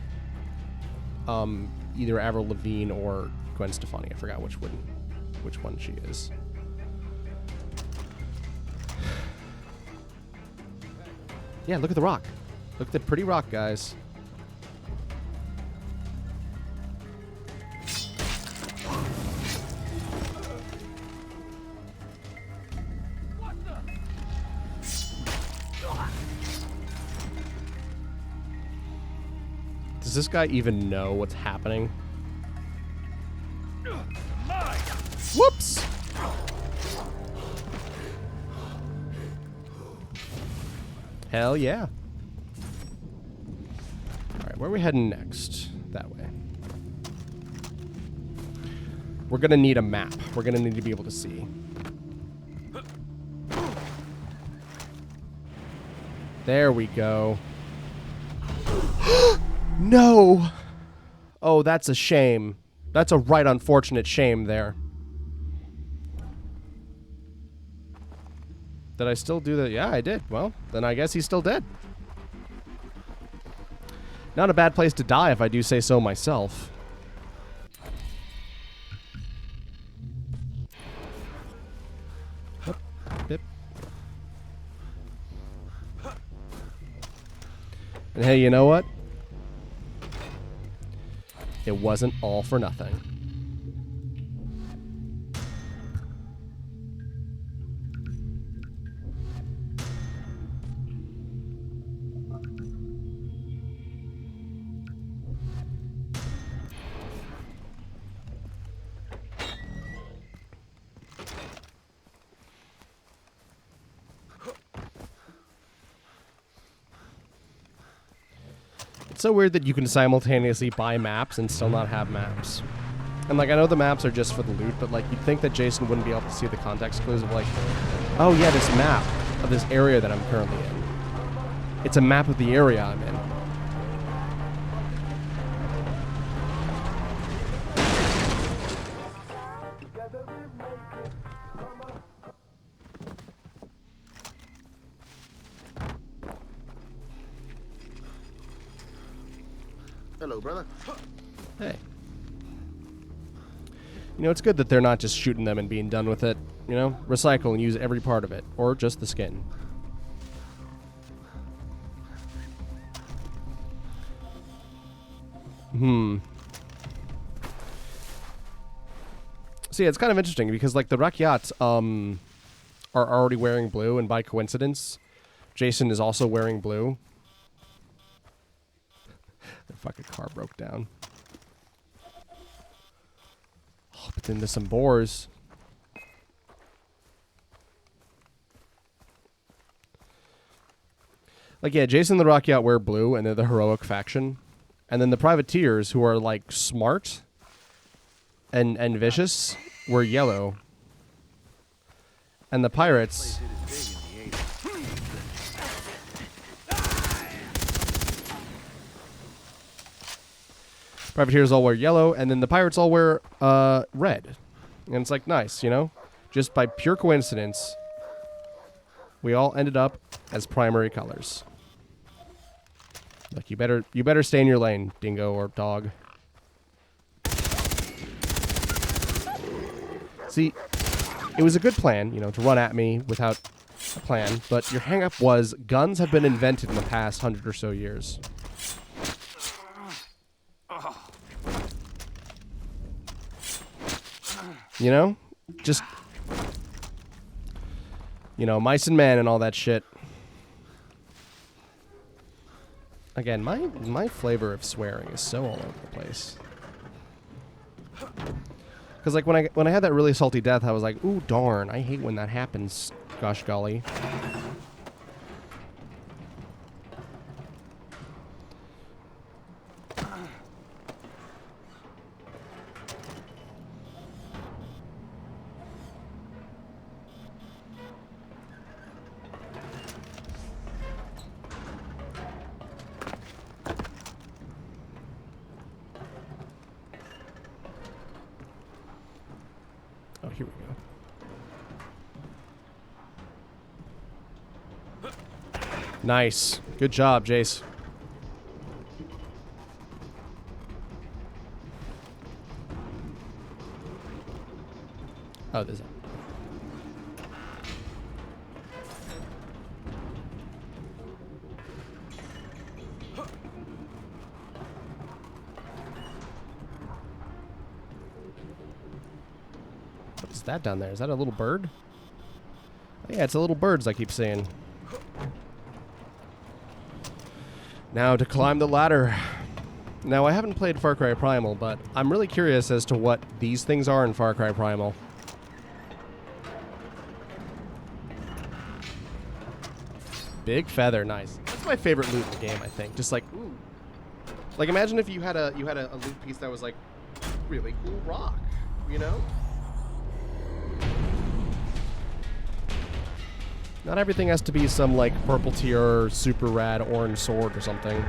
either Avril Lavigne or Gwen Stefani. I forgot which one she is. Yeah, look at the rock. Look at the pretty rock, guys. Does this guy even know what's happening? Whoops! Hell yeah. Alright, where are we heading next? That way. We're gonna need a map. We're gonna need to be able to see. There we go. No! Oh, that's a shame. That's a right unfortunate shame there. Did I still do that? Yeah, I did. Well, then I guess he's still dead. Not a bad place to die if I do say so myself. Hup, bip. And hey, you know what? It wasn't all for nothing. It's so weird that you can simultaneously buy maps and still not have maps. And like, I know the maps are just for the loot, but like, you'd think that Jason wouldn't be able to see the context clues of like, oh yeah, this map of this area that I'm currently in. It's a map of the area I'm in. Hello, brother. Hey. You know, it's good that they're not just shooting them and being done with it. You know, recycle and use every part of it. Or just the skin. So yeah, it's kind of interesting because like the Rakyat are already wearing blue, and by coincidence, Jason is also wearing blue. Their fucking car broke down. Oh, but then there's some boars. Like, yeah, Jason and the Rakyat wear blue, and they're the heroic faction. And then the privateers, who are, like, smart and vicious, wear yellow. And the pirates... Privateers all wear yellow, and then the pirates all wear red. And it's like, nice, you know? Just by pure coincidence, we all ended up as primary colors. Like, you better stay in your lane, dingo or dog. See, it was a good plan, you know, to run at me without a plan, but your hang-up was guns have been invented in the past 100 or so years. You know? Just, you know, mice and men and all that shit. Again, my flavor of swearing is so all over the place. Because, like, when I had that really salty death, I was like, ooh, darn, I hate when that happens, gosh golly. Oh, here we go. Nice. Good job, Jace. Oh, there's a... What's that down there? Is that a little bird? Oh, yeah, it's a little birds I keep seeing. Now to climb the ladder. Now, I haven't played Far Cry Primal, but I'm really curious as to what these things are in Far Cry Primal. Big feather, nice. That's my favorite loot in the game, I think. Just like, ooh. Like imagine if you had a loot piece that was like really cool rock, you know? Not everything has to be some like purple tier, super rad orange sword or something.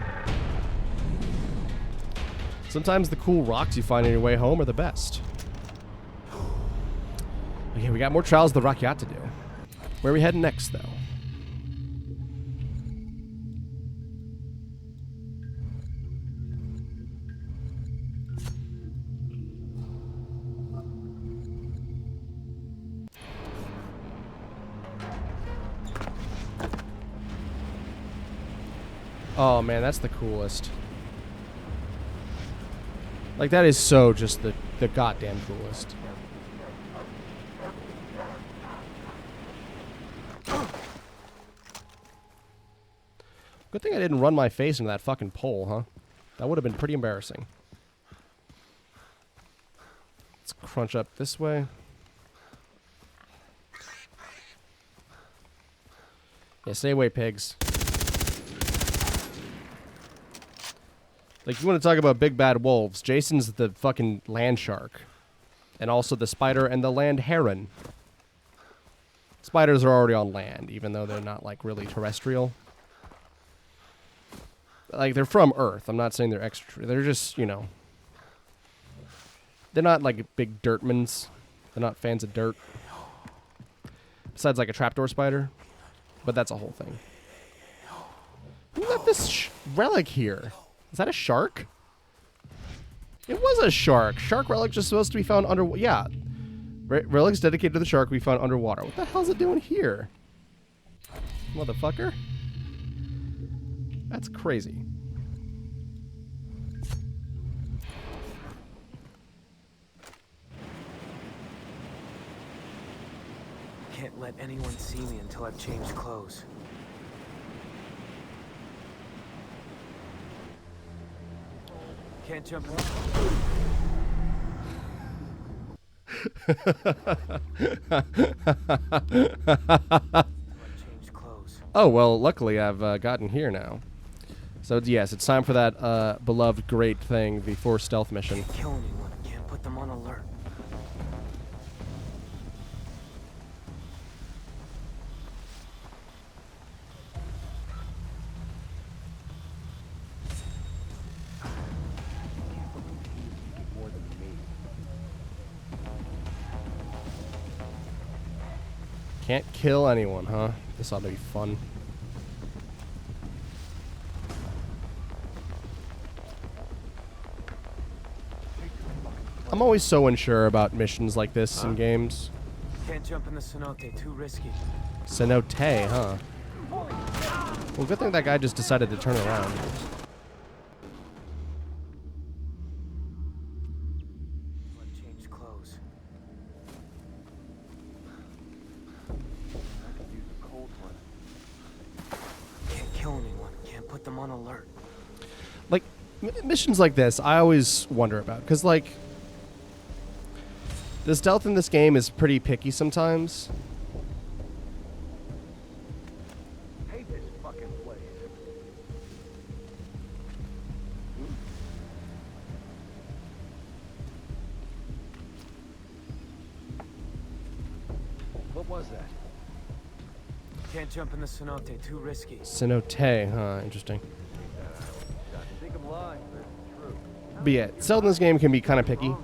Sometimes the cool rocks you find on your way home are the best. Okay, we got more Trials of the Rakyat to do. Where are we heading next, though? Oh man, that's the coolest. Like that is so just the goddamn coolest. Good thing I didn't run my face into that fucking pole, huh? That would have been pretty embarrassing. Let's crunch up this way. Yeah, stay away, pigs. Like, you want to talk about big bad wolves, Jason's the fucking land shark. And also the spider and the land heron. Spiders are already on land, even though they're not, like, really terrestrial. Like, they're from Earth. I'm not saying they're extra. They're just, you know. They're not, like, big dirtmans. They're not fans of dirt. Besides, like, a trapdoor spider. But that's a whole thing. Who left this relic here? Is that a shark? It was a shark. Shark relic just supposed to be found under... Yeah. Relics dedicated to the shark we found underwater. What the hell's it doing here? Motherfucker. That's crazy. Can't let anyone see me until I've changed clothes. Can't jump in. Oh, well, luckily I've gotten here now. So, yes, it's time for that beloved great thing, the Force Stealth mission. Can't kill anyone. Can't put them on alert. Can't kill anyone, huh? This ought to be fun. I'm always so unsure about missions like this in games. Can't jump in the cenote, too risky. Cenote, huh? Well, good thing that guy just decided to turn around. Change clothes. Can't kill anyone. Can't put them on alert. Like, missions like this, I always wonder about. Because, like, the stealth in this game is pretty picky sometimes. Hate this fucking place. What was that? Can't jump in the cenote, too risky. Cenote, huh? Interesting. I think I'm lying, but it's true. But yeah, stealth in this game can be kind of picky.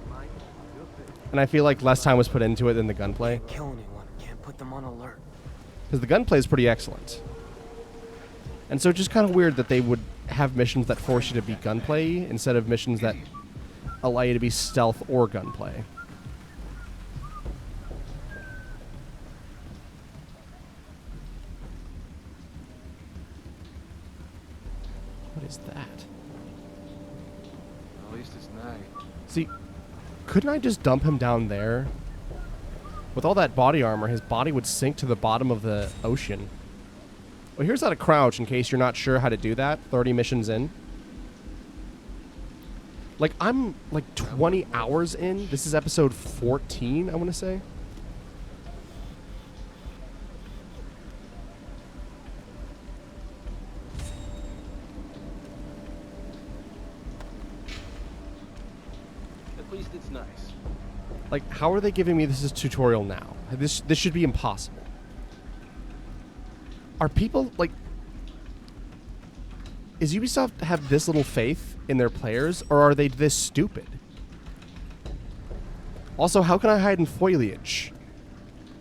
And I feel like less time was put into it than the gunplay. Can't kill anyone. Can't put them on alert. Because the gunplay is pretty excellent. And so it's just kind of weird that they would have missions that force you to be gunplay instead of missions that allow you to be stealth or gunplay. What is that? At least it's night. See, couldn't I just dump him down there? With all that body armor, his body would sink to the bottom of the ocean. Well, here's how to crouch in case you're not sure how to do that 30 missions in. Like, I'm like 20 hours in. This is episode 14, I want to say. least it's nice. Like, how are they giving me this as tutorial now? This should be impossible. Are people, like... Is Ubisoft have this little faith in their players, or are they this stupid? Also, how can I hide in foliage?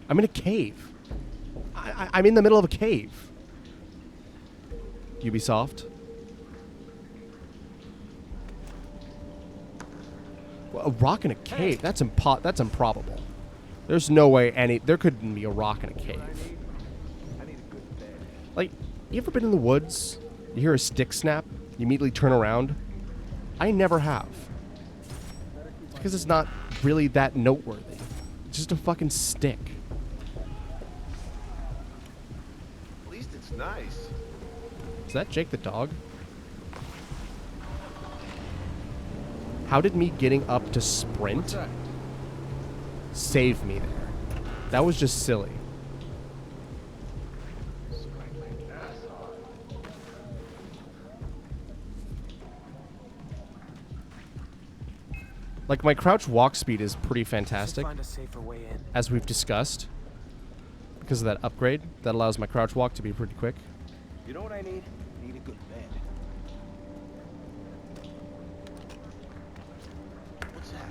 I'm in a cave. I'm in the middle of a cave. Ubisoft. Well, a rock in a cave? That's improbable. There's no way there couldn't be a rock in a cave. Like, you ever been in the woods? You hear a stick snap, you immediately turn around? I never have. It's because it's not really that noteworthy. It's just a fucking stick. At least it's nice. Is that Jake the dog? How did me getting up to sprint save me there? That was just silly. Like, my crouch walk speed is pretty fantastic, Find a safer way in. as we've discussed, because of that upgrade that allows my crouch walk to be pretty quick. You know what I need? I need a good bed. What's that?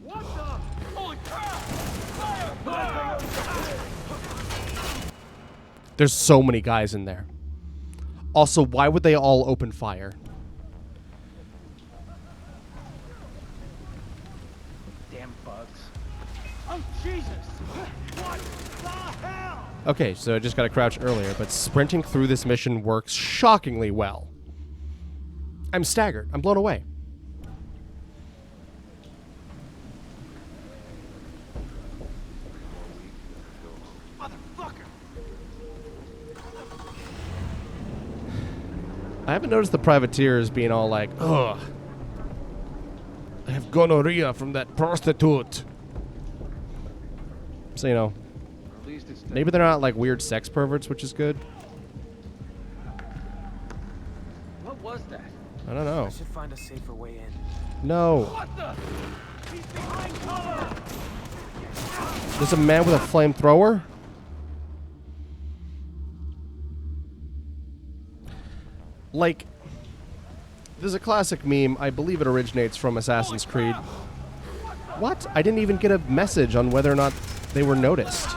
What the? Holy crap! Fire! There's so many guys in there. Also, why would they all open fire? Damn bugs. Oh, Jesus! What the hell? Okay, so I just got to crouch earlier, but sprinting through this mission works shockingly well. I'm staggered. I'm blown away. I haven't noticed the privateers being all like, ugh, I have gonorrhea from that prostitute. So, you know, maybe they're not like weird sex perverts, which is good. What was that? I don't know. I should find a safer way in. No. What the? He's behind cover! There's a man with a flamethrower? Like, there's a classic meme, I believe it originates from Assassin's Creed. What? I didn't even get a message on whether or not they were noticed.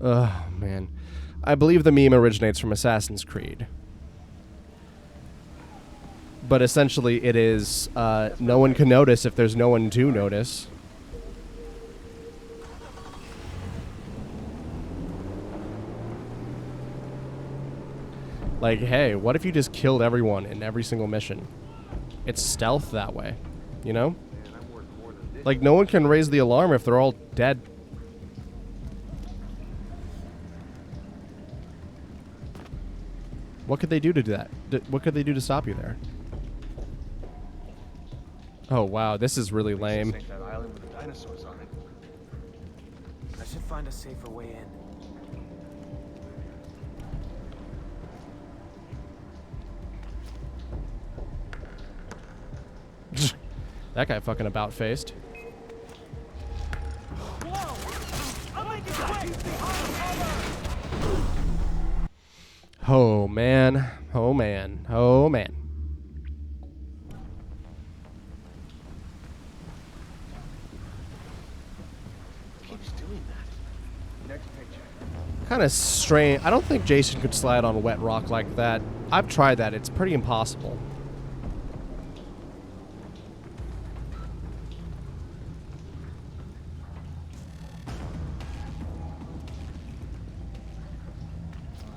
Oh, man. I believe the meme originates from Assassin's Creed. But essentially it is, no one can notice if there's no one to notice. Like, hey, what if you just killed everyone in every single mission? It's stealth that way, you know? Like, no one can raise the alarm if they're all dead. What could they do to do that? What could they do to stop you there? Oh, wow, this is really lame. This ain't that island with the dinosaurs on it. I should find a safer way in. That guy fucking about-faced. Oh, man. Oh, man. Oh, man. Keeps doing that. Next picture. Kind of strange. I don't think Jason could slide on wet rock like that. I've tried that. It's pretty impossible.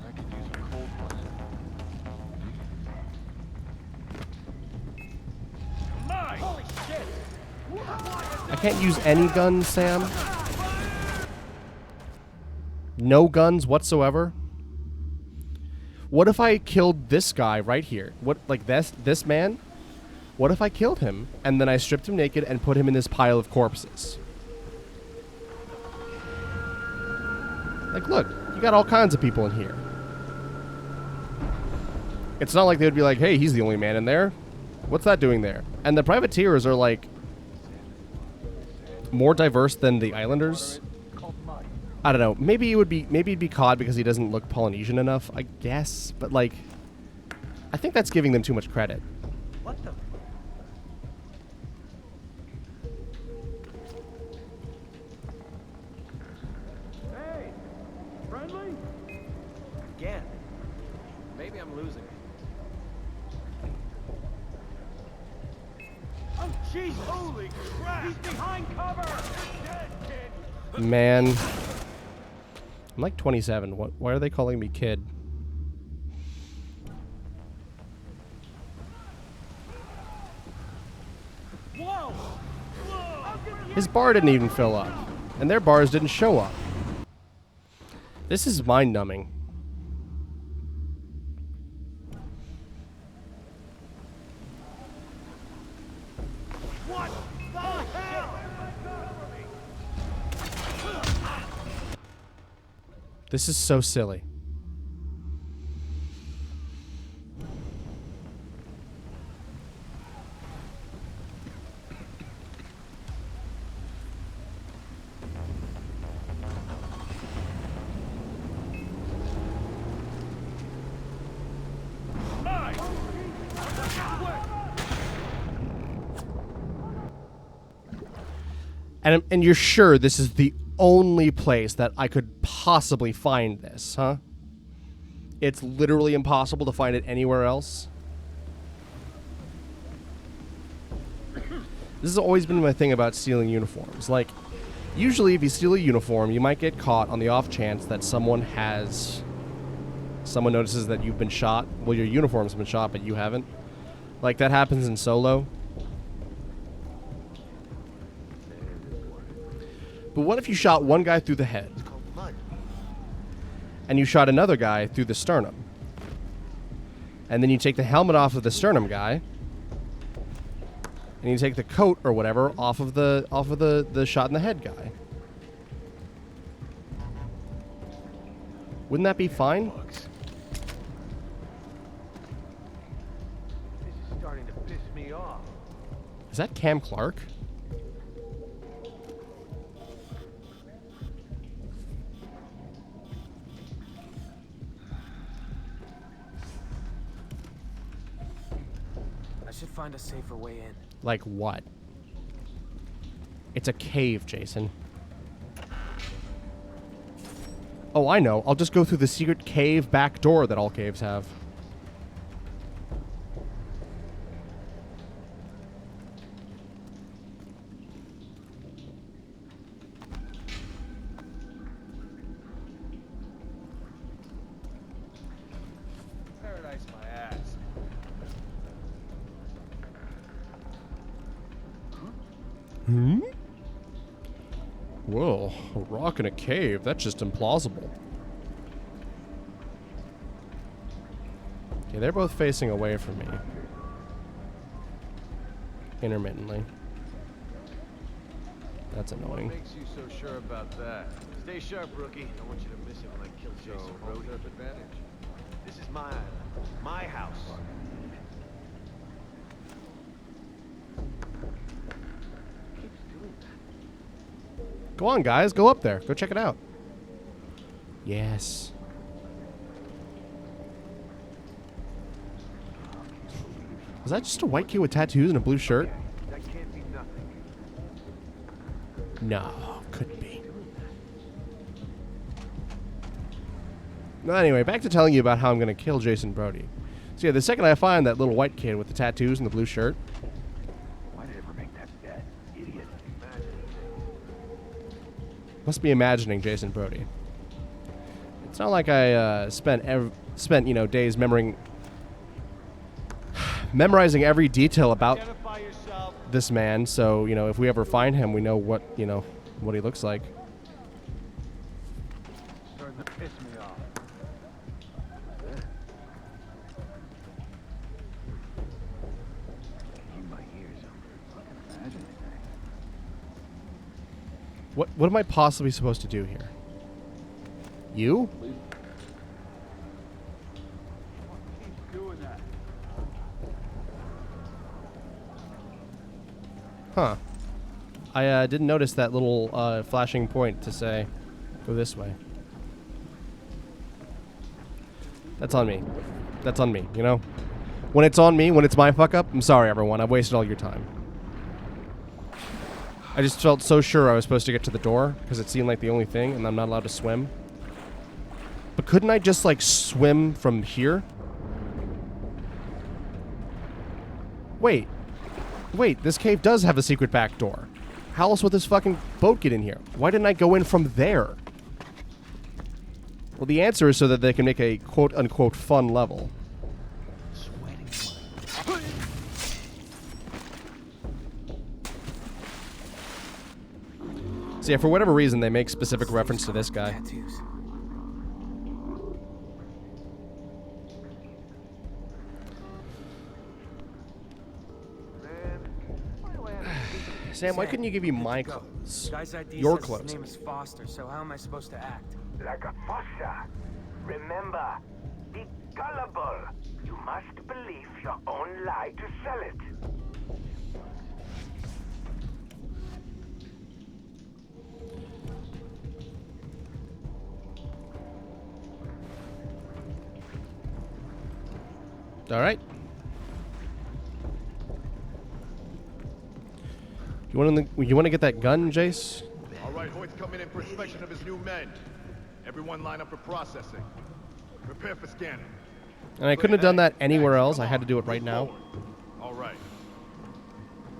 I could use a cold one. Holy shit! I can't use any guns, Sam. No guns whatsoever. What if I killed this guy right here? What, like this man? What if I killed him and then I stripped him naked and put him in this pile of corpses? Like, look, you got all kinds of people in here. It's not like they would be like, hey, he's the only man in there. What's that doing there? And the privateers are like more diverse than the islanders. I don't know. Maybe it'd be Cod because he doesn't look Polynesian enough, I guess. But like, I think that's giving them too much credit. What the? Hey! Friendly? Again. Maybe I'm losing it. Oh, jeez! Holy crap! He's behind cover! You're dead, kid! Man. I'm like 27. Why are they calling me kid? Whoa! His bar didn't even fill up. And their bars didn't show up. This is mind-numbing. What the hell? This is so silly. And you're sure this is the only place that I could possibly find this, huh? It's literally impossible to find it anywhere else. This has always been my thing about stealing uniforms. Like, usually if you steal a uniform, you might get caught on the off chance that someone notices that you've been shot. Well, your uniform's been shot, but you haven't. Like, that happens in Solo. But what if you shot one guy through the head? And you shot another guy through the sternum? And then you take the helmet off of the sternum guy. And you take the coat or whatever off of the shot in the head guy. Wouldn't that be fine? This is starting to piss me off. Is that Cam Clark? I should find a safer way in. Like what? It's a cave, Jason. Oh, I know. I'll just go through the secret cave back door that all caves have. Paradise my ass. Hmm? Whoa, a rock in a cave. That's just implausible. Okay, they're both facing away from me. Intermittently. That's What annoying. makes you so sure about that? Stay sharp, rookie. I want you to miss it when I kill Jason Brody. Advantage. This is my island, my house. Keeps doing that. Go on, guys. Go up there. Go check it out. Yes. Is that just a white kid with tattoos and a blue shirt? That can't be nothing. No, couldn't be. Well, anyway, back to telling you about how I'm going to kill Jason Brody. So yeah, the second I find that little white kid with the tattoos and the blue shirt... Why did it ever make that bet? Idiot. Must be imagining Jason Brody. It's not like I spent you know, days memorizing every detail about this man, so, you know, if we ever find him, we know what, you know, what he looks like. Starting to piss me off. In my ears, I can imagine anything. What am I possibly supposed to do here? You? Keep doing that. Huh. I didn't notice that little flashing point to say, go this way. That's on me. That's on me, you know? When it's on me, when it's my fuck up, I'm sorry, everyone. I've wasted all your time. I just felt so sure I was supposed to get to the door, because it seemed like the only thing, and I'm not allowed to swim. But couldn't I just, like, swim from here? Wait. Wait, this cave does have a secret back door. How else would this fucking boat get in here? Why didn't I go in from there? Well, the answer is so that they can make a quote-unquote fun level. So yeah, for whatever reason, they make specific reference to this guy. Sam, why couldn't you give me my clothes? Guy's ID Your says clothes. His name is Foster, so how am I supposed to act? Like a fossa. Remember, be gullible. You must believe your own lie to sell it. All right. You want to get that gun, Jace? All right, Hoyt's coming in for inspection of his new men. Everyone line up for processing. Prepare for scanning. And I couldn't have done that anywhere else. I had to do it right now. All right.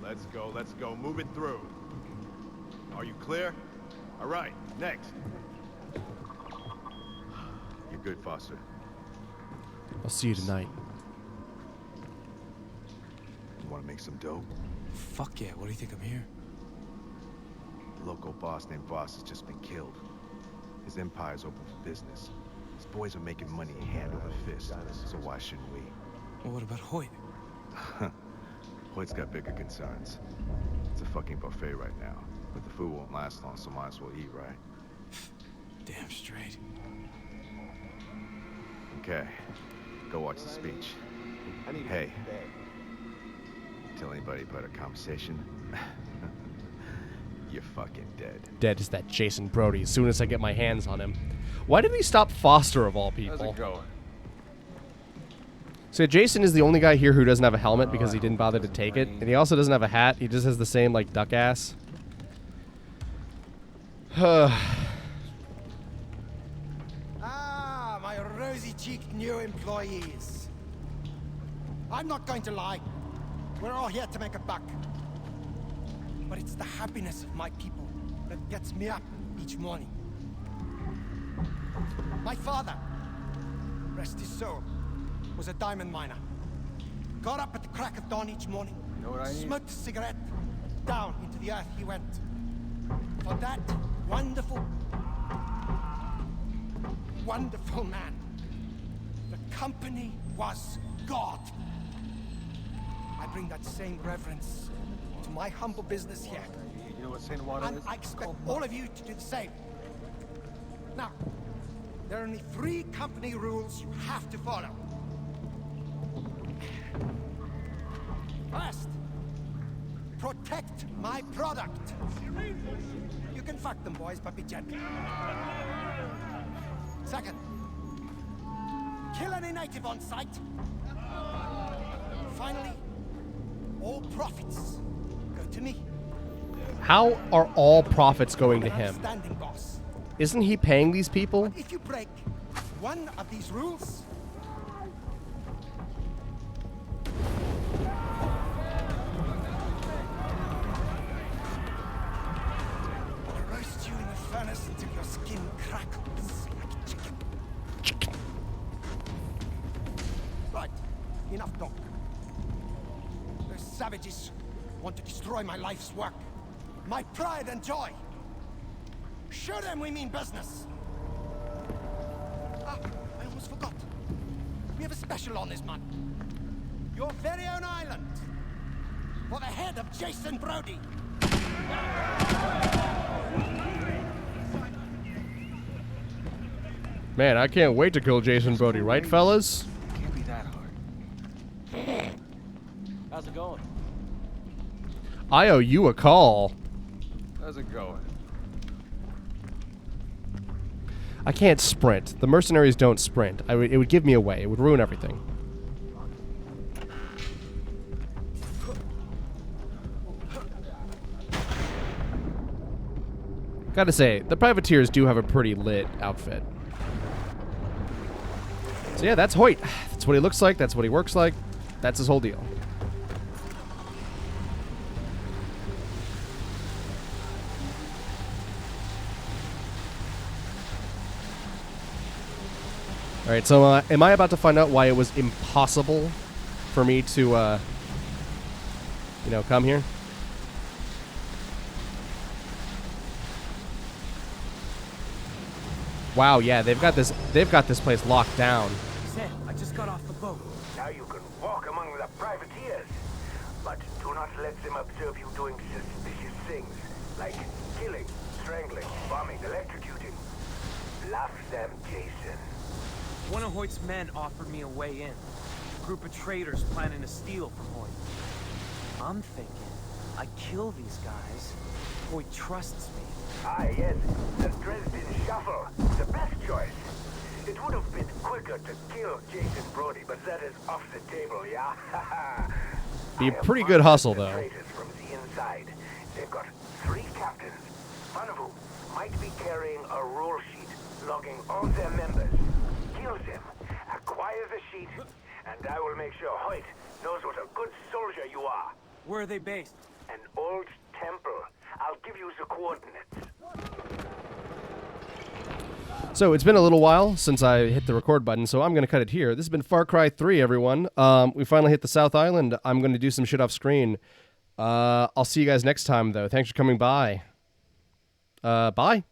Let's go. Move it through. Are you clear? All right, next. You're good, Foster. I'll see you tonight. You want to make some dough? Fuck yeah, what do you think I'm here? The local boss named Voss has just been killed. His empire's open for business. His boys are making money hand over fist, so why shouldn't we? Well, what about Hoyt? Hoyt's got bigger concerns. It's a fucking buffet right now, but the food won't last long, so might as well eat, right? Damn straight. Okay, go watch the speech. Hey, tell anybody about a conversation, you're fucking dead. Dead is that Jason Brody as soon as I get my hands on him. Why did he stop Foster of all people? How's it going? So Jason is the only guy here who doesn't have a helmet because he didn't bother to take it. And he also doesn't have a hat. He just has the same, like, duck ass. My rosy-cheeked new employees. I'm not going to lie. We're all here to make a buck. But it's the happiness of my people that gets me up each morning. My father, rest his soul, was a diamond miner. Got up at the crack of dawn each morning, smoked a cigarette, down into the earth he went. For that wonderful, wonderful man, the company was God. I bring that same reverence to my humble business here. You know what St. Water And is? I expect all of you to do the same. Now, there are only 3 company rules you have to follow. First, protect my product. You can fuck them, boys, but be gentle. Second, kill any native on sight. Finally, all profits go to me. How are all profits going to him? Standing boss. Isn't he paying these people? But if you break one of these rules, I'll roast you in the furnace until your skin crackles like chicken. Right, enough talk. Those savages want to destroy my life's work, my pride and joy. Show them we mean business. Ah, I almost forgot. We have a special on this month. Your very own island. For the head of Jason Brody. Man, I can't wait to kill Jason Brody, right, fellas? Can't be that hard. How's it going? I owe you a call. How's it going? I can't sprint. The mercenaries don't sprint. It would give me away. It would ruin everything. Gotta say, the privateers do have a pretty lit outfit. So yeah, that's Hoyt. That's what he looks like. That's what he works like. That's his whole deal. Alright, so am I about to find out why it was impossible for me to, you know, come here? Wow, yeah, they've got this place locked down. Sam, I just got off the boat. Now you can walk among the privateers. But do not let them observe you doing suspicious things, like killing, strangling, bombing, electrocuting. Bluff them, Jason. One of Hoyt's men offered me a way in. A group of traitors planning to steal from Hoyt. I'm thinking, I kill these guys. Hoyt trusts me. Ah, yes, the Dresden Shuffle. The best choice. It would have been quicker to kill Jason Brody, but that is off the table, yeah? Be a pretty good hustle, though. Traitors from the inside. They've got 3 captains, one of whom might be carrying a rule sheet logging all their members. Kill them, acquire the sheet, and I will make sure Hoyt knows what a good soldier you are. Where are they based? An old temple. I'll give you the coordinates. So it's been a little while since I hit the record button, so I'm going to cut it here. This has been Far Cry 3, everyone. We finally hit the South Island. I'm going to do some shit off screen. I'll see you guys next time, though. Thanks for coming by. Bye.